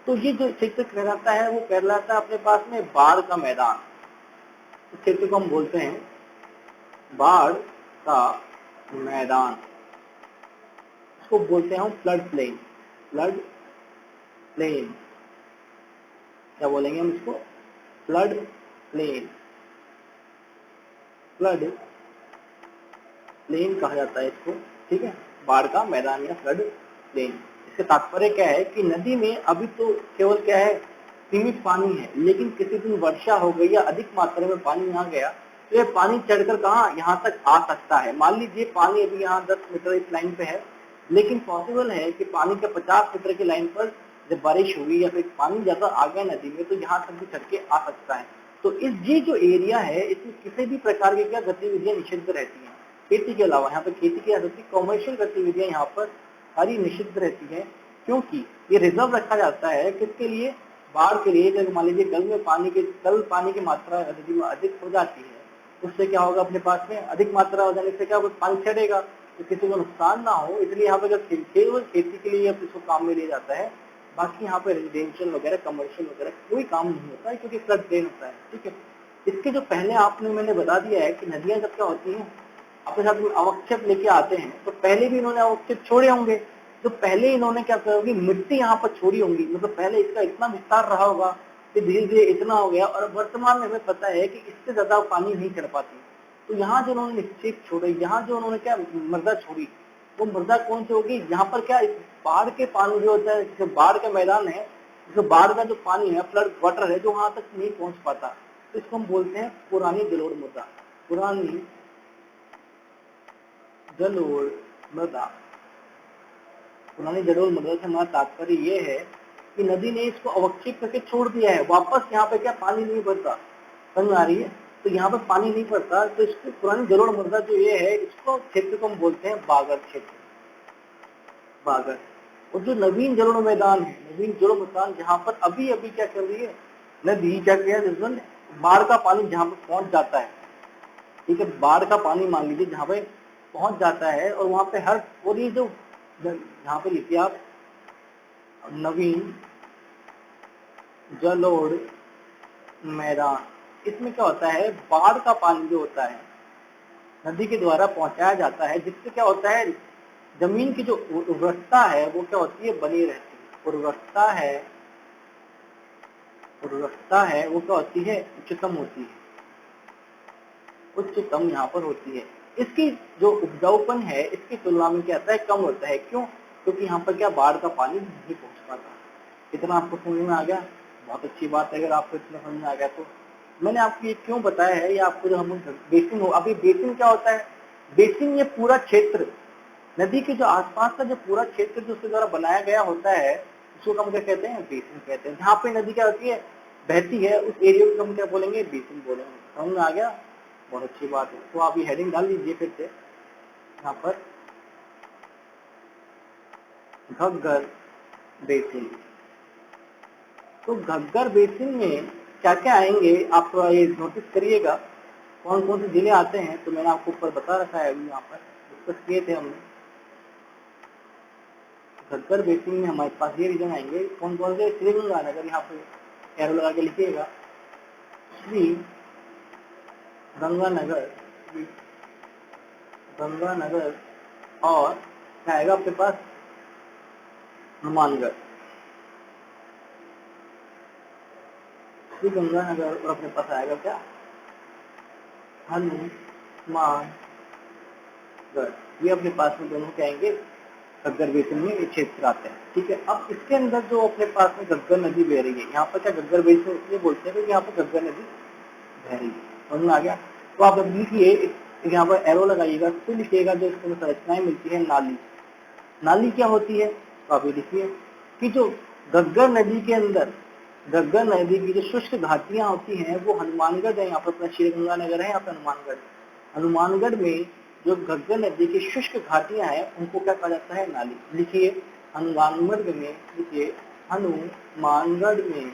A: तो ये जो क्षेत्र कहलाता है वो कहलाता है अपने पास में बाढ़ का मैदान। इस क्षेत्र को हम बोलते हैं बाढ़ का मैदान। इसको बोलते हैं हम फ्लड प्लेन। फ्लड प्लेन क्या बोलेंगे हम इसको? Flood plain. फ्लड प्लेन कहा जाता है इसको, ठीक है, बाढ़ का मैदान या फ्लड प्लेन। इसका तात्पर्य क्या है कि नदी में अभी तो केवल क्या है, सीमित पानी है, लेकिन किसी दिन वर्षा हो गई या अधिक मात्रा में पानी आ गया तो ये पानी चढ़कर कहाँ यहाँ तक आ सकता है। मान लीजिए पानी अभी यहाँ 10 मीटर इस लाइन पे है, लेकिन पॉसिबल है कि पानी के 50 मीटर की लाइन पर जब बारिश हुई या फिर पानी ज्यादा आ गया नदी में तो यहाँ तक भी चढ़ के आ सकता है। तो इस ये जो एरिया है इसमें किसी भी प्रकार की क्या गतिविधियां निषिद्ध रहती हैं। खेती के अलावा यहाँ पर खेती की जाती है, कॉमर्शियल गतिविधियां यहाँ पर सारी निषिद्ध रहती है, क्योंकि ये रिजर्व रखा जाता है किसके लिए? बाढ़ के लिए। जब मान लीजिए कल पानी की मात्रा नदी में अधिक हो जाती है, उससे क्या होगा, अपने पास में अधिक मात्रा हो जाने से क्या होगा, पानी चढ़ेगा तो किसी को नुकसान ना हो, इसलिए यहाँ पे जब केवल खेती के लिए इसको काम में लिया जाता है। बाकी यहाँ पे रेजिडेंशियल वगैरह कमर्शियल वगैरह कोई काम नहीं होता है, क्योंकि फ्लड प्लेन होता है, ठीक है। इसके जो पहले आपने मैंने बता दिया है कि नदियां जब क्या होती हैं अपने साथ में अवक्षेप लेके आते हैं, तो पहले भी इन्होंने अवक्षेप छोड़े होंगे। तो पहले इन्होंने क्या किया होगी, मिट्टी यहाँ पर छोड़ी होंगी, मतलब पहले इसका इतना विस्तार रहा होगा कि धीरे धीरे इतना हो गया, और वर्तमान में हमें पता है कि इससे ज्यादा पानी नहीं चढ़ पाती। तो यहाँ जो उन्होंने निक्षेप छोड़े, यहाँ जो उन्होंने क्या मृदा छोड़ी, वो मृदा कौन सी होगी, यहाँ पर क्या बाढ़ के पानी जो होता है, जैसे बाढ़ का मैदान है, जो बाढ़ का जो पानी है, फ्लड वाटर है, जो वहां तक नहीं पहुंच पाता, तो इसको हम बोलते हैं पुरानी जलोढ़ मृदा। पुरानी जलोढ़ मृदा। पुरानी जलोढ़ मृदा से हमारा तात्पर्य ये है कि नदी ने इसको अवक्षेप करके छोड़ दिया है, वापस यहाँ पे क्या पानी नहीं भरता। समझ आ रही है? तो यहाँ पर पानी नहीं पड़ता, तो इसको पुरानी जलोढ़ मृदा जो ये है, इसको क्षेत्र को हम बोलते हैं बागर क्षेत्र। बागर। और जो नवीन जलोढ़ मैदान है, नवीन जलोढ़ मैदान जहाँ पर अभी अभी क्या कर रही है, नदी क्या किया है, बाढ़ का पानी जहाँ पर पहुंच जाता है, ठीक है, बाढ़ का पानी मान लीजिए जहाँ पे पहुंच जाता है, और वहां पे हर, और ये जो यहाँ पे लिखिए आप, नवीन जलोढ़ मैदान, इसमें क्या होता है, बाढ़ का पानी जो होता है नदी के द्वारा पहुंचाया जाता है, जिससे क्या होता है, जमीन की जो उर्वरकता है वो क्या होती है, बनी रहती है। उर्वरकता है वो क्या होती है, उच्चतम होती है, उच्चतम यहाँ पर होती है। इसकी जो उपजाऊपन है इसकी तुलना में क्या आता है, कम होता है। क्यों? क्योंकि यहाँ पर क्या बाढ़ का पानी नहीं पहुंच पाता। इतना आपको समझ में आ गया? बहुत अच्छी बात है। अगर आपको इतना समझ में आ गया तो मैंने आपको ये क्यों बताया है, ये आपको जो हम बेसिन हो, अभी बेसिन क्या होता है, बेसिन ये पूरा क्षेत्र, नदी के जो आसपास का जो पूरा क्षेत्र जो उसके द्वारा बनाया गया होता है, उसको हम क्या कहते हैं, बेसिन कहते हैं। जहाँ पे नदी क्या होती है, बहती है, उस एरिया को हम क्या बोलेंगे, बेसिन बोलेंगे। समझ में आ गया? बहुत अच्छी बात है। तो आप ये हेडिंग डाल दीजिए फिर से यहाँ पर, घग्गर बेसिन। तो घग्गर बेसिन में क्या क्या आएंगे आप ये नोटिस करिएगा, कौन कौन से जिले आते हैं। तो मैंने आपको ऊपर बता रखा है, अभी यहाँ पर डिस्कस किए थे हमने। घग्गर बेसिन में हमारे पास ये रीजन आएंगे, कौन कौन से, श्री गंगानगर, यहाँ पे एरो लगा के लिखिएगा, श्री गंगानगर, गंगानगर, और क्या आएगा आपके पास, हनुमानगढ़। श्री गंगानगर और अपने पास आएगा क्या, हनुमानगढ़। ये अपने पास में दोनों क्या आएंगे, घग्गर बेसिन में ये क्षेत्र आते हैं, ठीक है। अब इसके अंदर जो अपने पास में घग्गर नदी बह रही है, यहाँ पर क्या घग्गर बेसिन इसलिए बोलते हैं क्योंकि यहाँ पर घग्गर नदी बह रही है। समझ में आ गया? तो आप लिखिए, यहाँ पर एरो लगाइएगा, फिर लिखिएगा जो इसमें संरचनाएं मिलती है, नाली। नाली क्या होती है, तो आप ये लिखिए कि जो घग्गर नदी के अंदर, घग्गर नदी की जो शुष्क घाटियां होती हैं वो हनुमानगढ़ है, यहाँ पर अपना श्री गंगानगर है, यहाँ पर हनुमानगढ़। हनुमानगढ़ में जो घग्गर नदी की शुष्क घाटियां हैं उनको क्या कहा जाता है, नाली। लिखिए हनुमानगढ़ में, लिखिए हनुमानगढ़ में,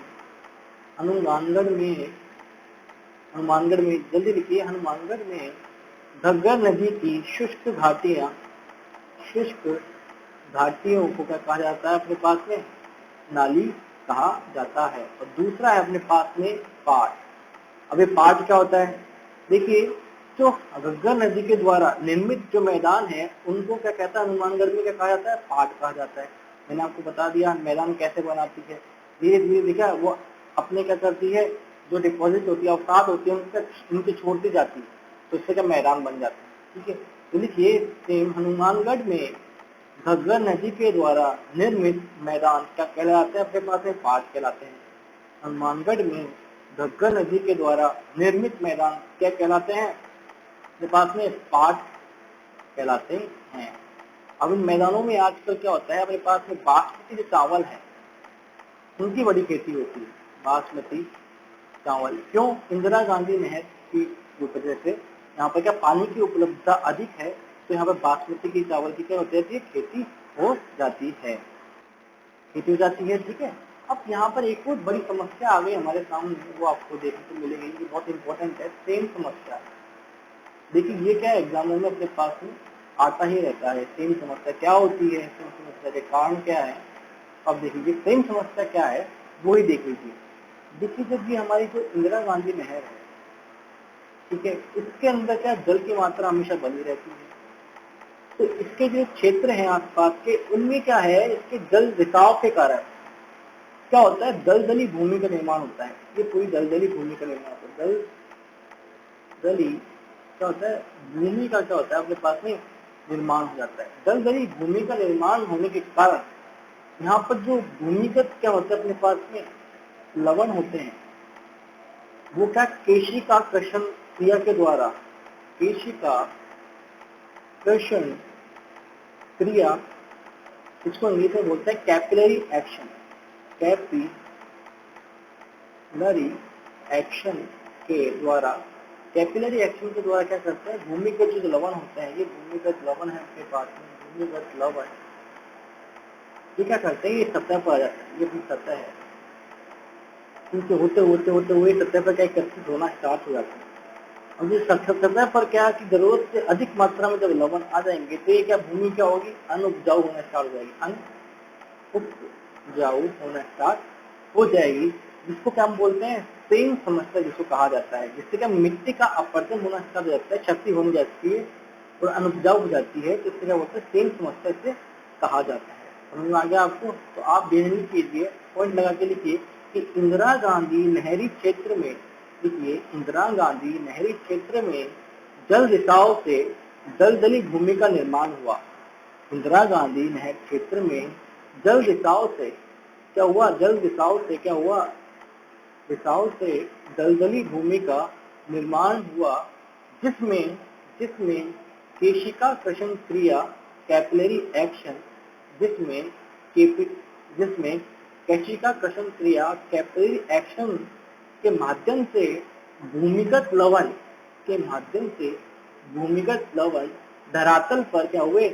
A: हनुमानगढ़ में, हनुमानगढ़ में, जल्दी लिखिए, हनुमानगढ़ में घग्गर नदी की शुष्क घाटियां, शुष्क घाटियों को क्या कहा जाता है अपने पास में, नाली कहा जाता है। और दूसरा है अपने पास में पाट। अब ये पाट क्या होता है, देखिए जो घग्गर नदी के द्वारा निर्मित जो मैदान है उनको क्या कहता है, हनुमानगढ़ में क्या कहा जाता है, पाट कहा जाता है। मैंने आपको बता दिया मैदान कैसे बनाती है। धीरे धीरे देखा वो अपने क्या करती है, जो डिपॉजिट होती है, अवसाद होती है, उनके छोड़ती जाती है, तो इससे क्या मैदान बन जाता है। ठीक है, तो लिखिए सेम हनुमानगढ़ में घग्गर नदी के द्वारा निर्मित मैदान क्या कहलाते हैं, अपने पास में पाट कहलाते हैं। हनुमानगढ़ में घग्गर नदी के द्वारा निर्मित मैदान क्या कहलाते हैं, अपने पास में पाट कहलाते हैं। अब इन मैदानों में आजकल क्या होता है, अपने पास में बासमती जो चावल है उनकी बड़ी खेती होती है। बासमती चावल क्यों, इंदिरा गांधी नहर की वजह से यहाँ पर क्या पानी की उपलब्धता अधिक है, तो यहाँ पर बासमती की चावल की क्या होती है, खेती हो जाती है, खेती हो जाती है। ठीक है, अब यहाँ पर एक और बड़ी समस्या आ गई हमारे सामने, वो आपको देखने को मिलेगी, ये बहुत इंपॉर्टेंट है, सेम समस्या। देखिए ये क्या एग्जामों में अपने पास में आता ही रहता है, सेम समस्या क्या होती है, सेम समस्या के कारण क्या है। अब देखिए सेम समस्या क्या है वो ही देख लीजिए। देखिए जब ये हमारी जो इंदिरा गांधी नहर है, ठीक है, इसके अंदर क्या जल की मात्रा हमेशा बनी रहती है, तो इसके जो क्षेत्र हैं आसपास के उनमें क्या है, इसके जल रिसाव के कारण क्या होता है, दलदली भूमि का निर्माण होता है। ये पूरी दलदली भूमि का निर्माण होता है। दलदली क्या होता है, भूमि का क्या होता है, अपने पास में निर्माण हो जाता है। दलदली भूमि का निर्माण होने के कारण यहाँ पर जो भूमिगत क्या होता है, अपने पास में लवण होते हैं, वो क्या केशिका कर्षण क्रिया के द्वारा, केशिका कर्षण क्रिया, इसको इंग्लिश में बोलते हैं कैपिलरी एक्शन। कैपिलरी एक्शन के द्वारा, कैपिलरी एक्शन के द्वारा क्या करते हैं, भूमिगत जो लवण होते हैं, ये भूमिगत लवण है आपके पास में, भूमिगत लवण ये क्या करते हैं, ये सतह पर आ जाता है, ये अपनी सतह है, इनके होते होते होते हुए सतह पर क्या एकत्रित होना स्टार्ट हो जाता है। अब ये सतह पर क्या की जरूरत से अधिक मात्रा में जब लवण आ जाएंगे तो ये क्या भूमि क्या होगी, अनुपजाऊ होना स्टार्ट हो जाएगी, अनुपजाऊ होना स्टार्ट हो जाएगी, जिसको क्या हम बोलते हैं, सेम समस्या जिसको कहा जाता है, जिससे क्या मिट्टी का अपरदन होना स्टार्ट हो जाता है, क्षति होने जाती है और अनुपजाऊ हो जाती है, तो इससे क्या होता है, सेम समस्या इसे कहा जाता है। समझ में आ गया आपको, तो आप बेहनी कीजिए, पॉइंट लगा के लिखिए कि इंदिरा गांधी नहरी क्षेत्र में, लिखिए इंदिरा गांधी नहरी क्षेत्र में जल रिसाव से दलदली भूमि का निर्माण हुआ। इंदिरा गांधी नहर क्षेत्र में जल रिसाव से क्या हुआ, जल रिसाव से क्या हुआ, रिसाव से दलदली भूमि का निर्माण हुआ, जिसमें जिसमें केशिका कर्षण क्रिया कैपिलरी एक्शन, जिसमें केशिका कर्षण क्रिया कैपिलरी एक्शन के माध्यम से भूमिगत लवण के माध्यम से भूमिगत लवण धरातल पर क्या हुए,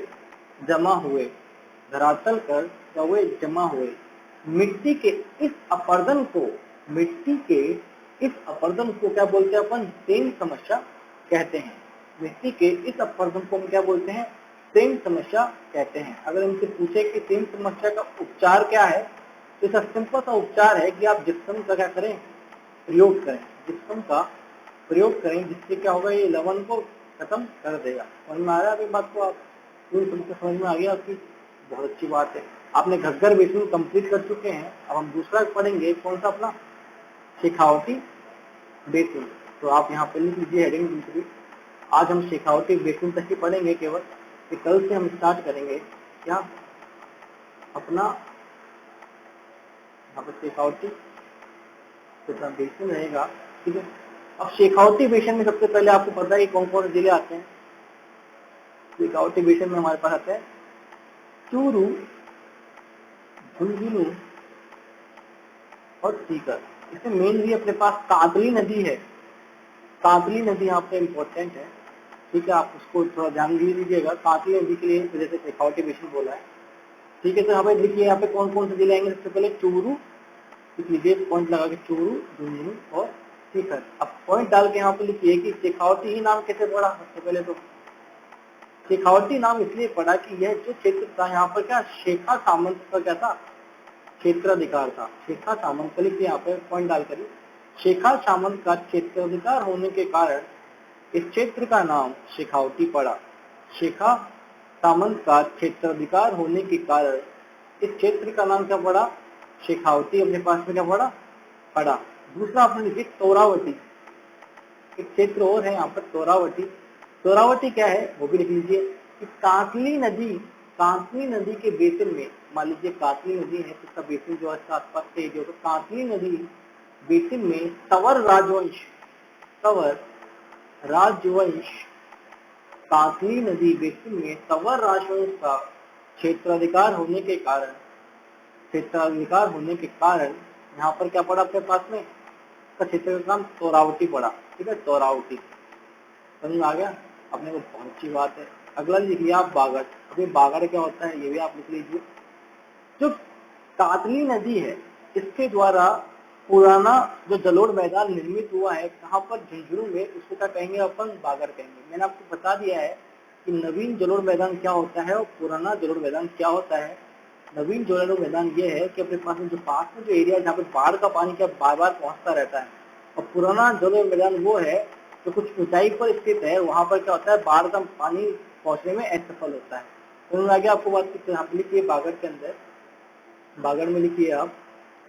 A: जमा हुए, धरातल पर क्या हुए, जमा हुए। मिट्टी के इस अपरदन को, मिट्टी के इस अपरदन को क्या बोलते हैं अपन, सेम समस्या कहते हैं। मिट्टी के इस अपरदन को हम क्या बोलते हैं, सेम समस्या कहते हैं। अगर इनसे पूछे कि सेम समस्या का उपचार क्या है, तो इसका सिंपल सा उपचार है कि आप जिप्सम का क्या करें, प्रयोग करें, जिप्सम का प्रयोग करें, जिससे क्या होगा, ये लवण को खत्म कर देगा। समझ में आ रहा है अभी बात को, आप समझ में आ गया आपकी, बहुत अच्छी बात है। आपने घग्गर बेसिन कंप्लीट कर चुके हैं, अब हम दूसरा पढ़ेंगे, कौन सा, अपना शेखावटी बेसिन। तो आप यहाँ पे लिख लीजिए हेडिंग दूसरी, आज हम शेखावटी बेसिन तक ही पढ़ेंगे केवल, कि कल से हम स्टार्ट करेंगे क्या, अपना यहाँ पर शेखावटी बेसिन रहेगा। ठीक है, अब शेखावटी बेसिन में सबसे पहले आपको पता है कौन कौन से जिले आते हैं। शेखावटी बेसिन में हमारे पास आते हैं चूरू, झुंझुनू और सीकर। इसमें मेनली अपने पास कातली नदी है, कातली नदी यहाँ पे इम्पोर्टेंट है। ठीक है, आप उसको थोड़ा ध्यान दे लीजिएगा, कातली नदी के लिए वजह से शेखावटी बेसिन बोला है। ठीक है, तो यहाँ पे देखिए, यहाँ पे कौन कौन से जिले आएंगे, सबसे पहले चूरू, लिख लीजिए पॉइंट लगा के, चूरू, झुंझुनू और सीकर। अब पॉइंट डाल के यहाँ पे लिखिए कि शेखावटी ही नाम कैसे पड़ा। सबसे पहले तो शेखावटी नाम इसलिए पड़ा कि यह जो क्षेत्र था, यहाँ पर क्या शेखा सामंत का क्या था, क्षेत्राधिकार था। शेखा सामंत का लिखिए यहाँ पे पॉइंट डाल कर, शेखा सामंत का क्षेत्राधिकार होने के कारण इस क्षेत्र का नाम शेखावटी पड़ा। शेखा सामंत का क्षेत्राधिकार होने के कारण इस क्षेत्र का नाम क्या पड़ा? शेखावटी। अपने पास में क्या पड़ा। दूसरा आपने लिखिए तोरावटी। एक क्षेत्र और है यहाँ पर तोरावटी। तोरावटी क्या है वो भी लिख लीजिए कि कांकली नदी के बेसिन में, मान लीजिए कांकली नदी है तो उसका बेसिन जो है आसपास के एरिया को कांकली नदी बेसिन में तवर राजवंश कांकली नदी बेसिन में तवर राजवंश का क्षेत्राधिकार होने के कारण यहाँ पर क्या पड़ा अपने पास में, का क्षेत्र का नाम तोरावटी पड़ा। ठीक है, तोरावटी समझ में आ गया अपने को, बहुत अच्छी बात है। अगला लिखिए आप बागड़। अभी बागड़ क्या होता है ये भी आप लिख लीजिए। जो कातली नदी है इसके द्वारा पुराना जो जलोढ़ मैदान निर्मित हुआ है कहाँ पर, झुंझुनू में, उसको क्या कहेंगे अपन, बागड़ कहेंगे। मैंने आपको बता दिया है कि नवीन जलोढ़ मैदान क्या होता है और पुराना जलोढ़ मैदान क्या होता है। नवीन जलोढ़ मैदान ये है कि अपने पास में जो एरिया है जहाँ पे बाढ़ का पानी क्या बार बार पहुंचता रहता है, और पुराना जलोढ़ मैदान वो है जो कुछ ऊंचाई पर स्थित है, वहां पर क्या होता है बाढ़ का पानी पहुंचने में असफल होता है। तो आगे आपको बात करते हैं, लिखिए बागड़ के अंदर, बागड़ में लिखिए आप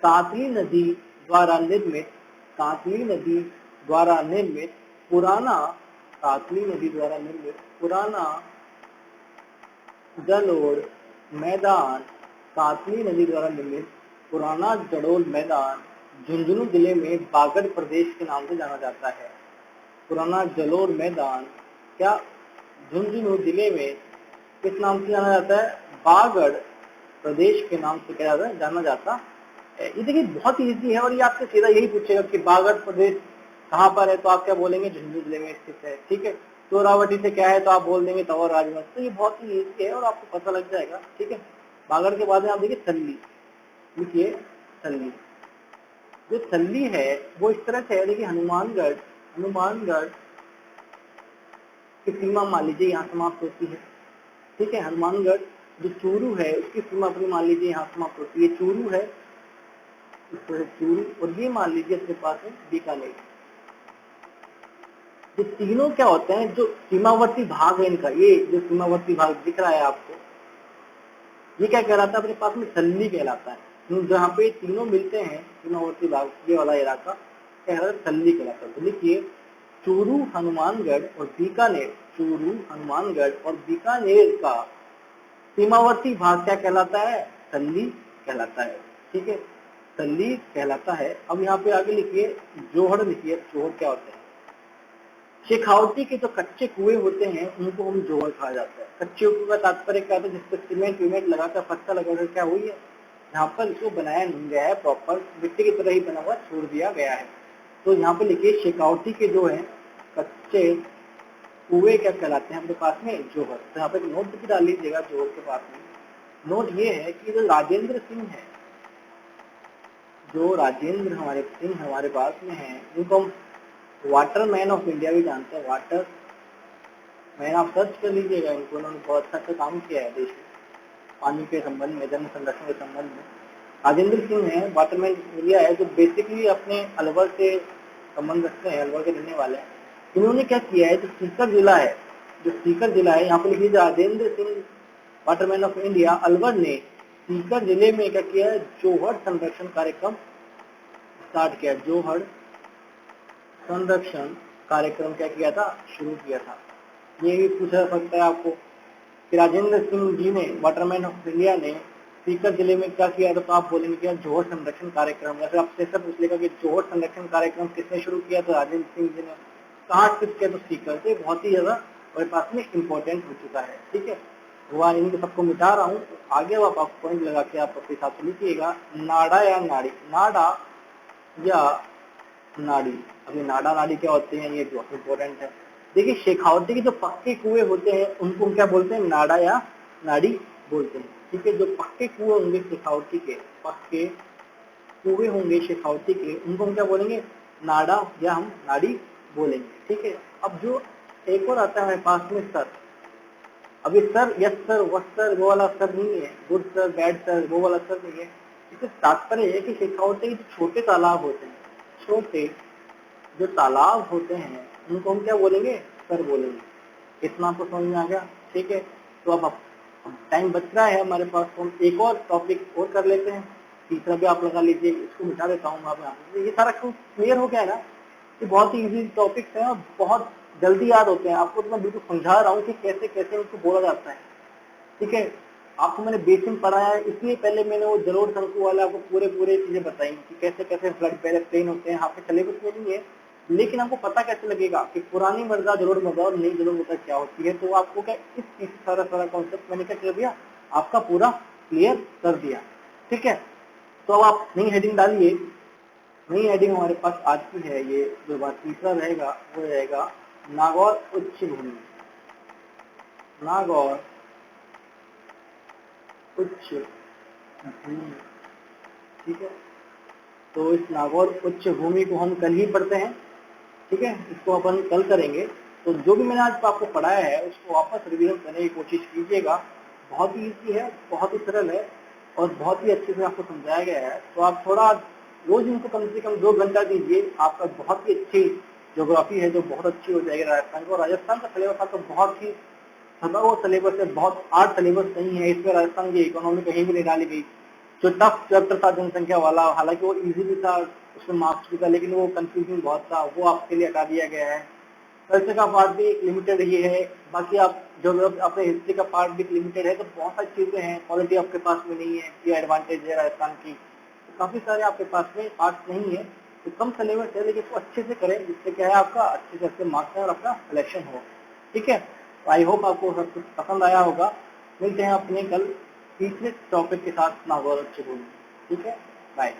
A: कातली नदी द्वारा निर्मित पुराना जलोढ़ मैदान, कातली नदी द्वारा निर्मित पुराना जलोढ़ मैदान झुंझुनू जिले में बागड़ प्रदेश के नाम से जाना जाता है। पुराना जलोढ़ मैदान क्या झुंझुनू जिले में किस नाम से जाना जाता है, बागड़ प्रदेश के नाम से क्या जाना जाता है। ये देखिए बहुत इजी है और ये आपसे सीधा यही पूछेगा कि बागड़ प्रदेश कहाँ पर है, तो आप क्या बोलेंगे, झुंझुनू जिले में स्थित है। ठीक है, तोरावटी से क्या है तो आप बोल देंगे तवर राजवंश। तो ये बहुत ही इजी है और आपको पता लग जाएगा। ठीक है, बागड़ के बाद में आप देखिए थल्ली, लिखिए थल्ली। जो थल्ली है वो इस तरह से है, देखिए हनुमानगढ़ की सीमा मान लीजिए यहाँ समाप्त होती है। ठीक है, हनुमानगढ़ जो चूरू है उसकी सीमा अपनी मान लीजिए यहाँ समाप्त होती है, चूरू है चूरू, और ये मान लीजिए इसके पास है बीकानेर। ये तीनों क्या होते हैं, जो सीमावर्ती भाग है इनका, ये जो सीमावर्ती भाग दिख रहा है आपको, ये क्या कहलाता है, अपने पास में थल्ली कहलाता है। जहाँ पे तीनों मिलते हैं सीमावर्ती भाग, ये वाला इलाका क्या कहलाता है, थल्ली कहलाता है। तो लिखिए चूरू हनुमानगढ़ और बीकानेर का सीमावर्ती भाग क्या कहलाता है, थल्ली कहलाता है। ठीक है, थल्ली कहलाता है। अब यहाँ पे आगे लिखिए जोहड़, लिखिए जोहड़ क्या होता है। शेखावटी के जो कच्चे कुएं होते हैं उनको हम जोहड़ कहा जाता है। कच्चे कुएं का तात्पर्य क्या होता है, जिसपे सीमेंट लगाकर पत्थर लगाकर क्या हुई है, यहाँ पर इसको बनाया नहीं गया है, प्रॉपर मिट्टी की तरह ही बना हुआ छोड़ दिया गया है। तो यहाँ पे लिखिए शेखावटी के जो है कच्चे कुएं क्या कहलाते हैं अपने पास में, जोहड़। तो यहाँ पे नोट भी डाल लीजिएगा जोहड़ के पास में। नोट ये है कि जो राजेंद्र सिंह है, हमारे पास में है, इनको हम वाटर मैन ऑफ इंडिया भी जानते हैं। वाटर मैन, आप सर्च कर लीजिएगा इनको, उन्होंने बहुत अच्छा काम किया है देश में पानी के संबंध में, जन संरक्षण के संबंध में। राजेंद्र सिंह है, वाटर मैन इंडिया है, जो बेसिकली अपने अलवर से संबंध रखते हैं, अलवर के रहने वाले हैं। इन्होंने क्या किया है, जो सीकर जिला है यहाँ पे लिखिए Rajendra Singh Waterman of India, Alwar ने सीकर जिले में क्या किया है, जोहड़ संरक्षण कार्यक्रम स्टार्ट किया। जोहड़ संरक्षण कार्यक्रम क्या किया था, शुरू किया था। ये भी पूछा सकता है आपको कि राजेंद्र सिंह जी ने, वाटरमैन ऑफ इंडिया ने सीकर जिले में क्या किया था, तो आप बोलेंगे कि जोहड़ संरक्षण कार्यक्रम। या फिर आपसे ऐसा पूछ लेगा कि जोहड़ संरक्षण कार्यक्रम किसने शुरू किया, तो राजेंद्र सिंह जी ने। कहाँ स्थित किया, तो सीकर। से बहुत ही ज्यादा हमारे पास में इम्पोर्टेंट हो चुका है। ठीक है, वह इनको सबको मिटा रहा हूँ। आगे आप पॉइंट लगा के आप अपने हिसाब से लिखिएगा, नाड़ा या नाड़ी, नाड़ा या नाड़ी। अभी नाड़ा नाड़ी क्या होते हैं ये बहुत इंपॉर्टेंट है। देखिए शेखावटी के जो पक्के कुएं होते हैं उनको क्या बोलते हैं, नाड़ा या नाड़ी बोलते हैं। ठीक है, जो पक्के कुएं होंगे शेखावटी के, पक्के कुएं होंगे शेखावटी के, उनको हम क्या बोलेंगे, नाड़ा या हम नाड़ी बोलेंगे। ठीक है, अब जो एक और आता है हमारे पास में सर। अभी सर, यस सर, वस सर, वो वाला सर नहीं है, गुड सर, बैड सर, वो वाला सर नहीं है। इससे तात्पर्य है कि शेखावटी के जो छोटे तालाब होते हैं, छोटे जो तालाब होते हैं उनको हम क्या बोलेंगे, कर बोलेंगे। इतना आपको समझ में आ गया? ठीक है, तो अब टाइम बच रहा है हमारे पास, तो हम एक और टॉपिक और कर लेते हैं। तीसरा भी आप लगा लीजिए, इसको मिटा देता हूँ आप यहाँ पे। ये सारा क्लियर हो गया ना? ये बहुत ही इजी टॉपिक्स हैं और बहुत जल्दी याद होते हैं। आपको तो मैं बिल्कुल समझा रहा हूँ कि कैसे कैसे इनको बोला जाता है। ठीक है, आपको मैंने बेसिक पढ़ाया है, इसलिए पहले मैंने वो जलोढ़ शंकु वाला आपको पूरे चीजें बताई कि कैसे कैसे फ्लड पहले प्लेन होते हैं। आपके सिलेबस में नहीं है, लेकिन आपको पता कैसे लगेगा कि पुरानी मृदा जलोढ़ मृदा और नई जलोढ़ मृदा क्या होती है। तो आपको क्या इस चीज सारा कॉन्सेप्ट मैंने क्या कर दिया, आपका पूरा क्लियर कर दिया। ठीक है, तो अब आप नई हेडिंग डालिए। नई हेडिंग हमारे पास आज की है, ये जो बात तीसरा रहेगा वो रहेगा नागौर उच्च भूमि। नागौर उच्च भूमि, ठीक है। तो इस नागौर उच्च भूमि को हम कल ही पढ़ते हैं। ठीक है, इसको अपन कल करेंगे। तो जो भी मैंने आज आपको पढ़ाया है उसको वापस रिवीजन करने की कोशिश कीजिएगा। बहुत ही ईजी है, बहुत ही सरल है और बहुत ही अच्छे से आपको समझाया गया है। तो आप थोड़ा रोज इनको कम से कम 2 घंटा दीजिए, आपका बहुत ही अच्छी ज्योग्राफी है जो बहुत अच्छी हो जाएगी राजस्थान को। राजस्थान का सिलेबस आपका बहुत ही सदा वो सिलेबस है, बहुत हार्ड सिलेबस नहीं है। इसमें राजस्थान की इकोनॉमी कहीं भी नहीं डाली गई। जो टफ चैप्टर था जनसंख्या वाला, हालांकि वो इजी भी था, उसमें मार्क्स भी था, लेकिन वो कंफ्यूजिंग बहुत था, वो आपके लिए हटा दिया गया है। कल्चर का पार्ट भी लिमिटेड ही है, बाकी आप जो अपने हिस्ट्री का पार्ट भी लिमिटेड है। तो बहुत सारी चीजें हैं, क्वालिटी आपके पास में नहीं है, ये एडवांटेज है राजस्थान की। तो काफी सारे आपके पास में पार्ट नहीं है, तो कम सिलेबस है, लेकिन इसको अच्छे से करें, जिससे क्या है आपका अच्छे से अच्छे मार्क्स है और अपना सिलेक्शन हो। ठीक है, तो आई होप आपको सब कुछ पसंद आया होगा। मिलते हैं अपने कल तीसरे टॉपिक के साथ, नागौर उच्च भूमि। ठीक है, बाय।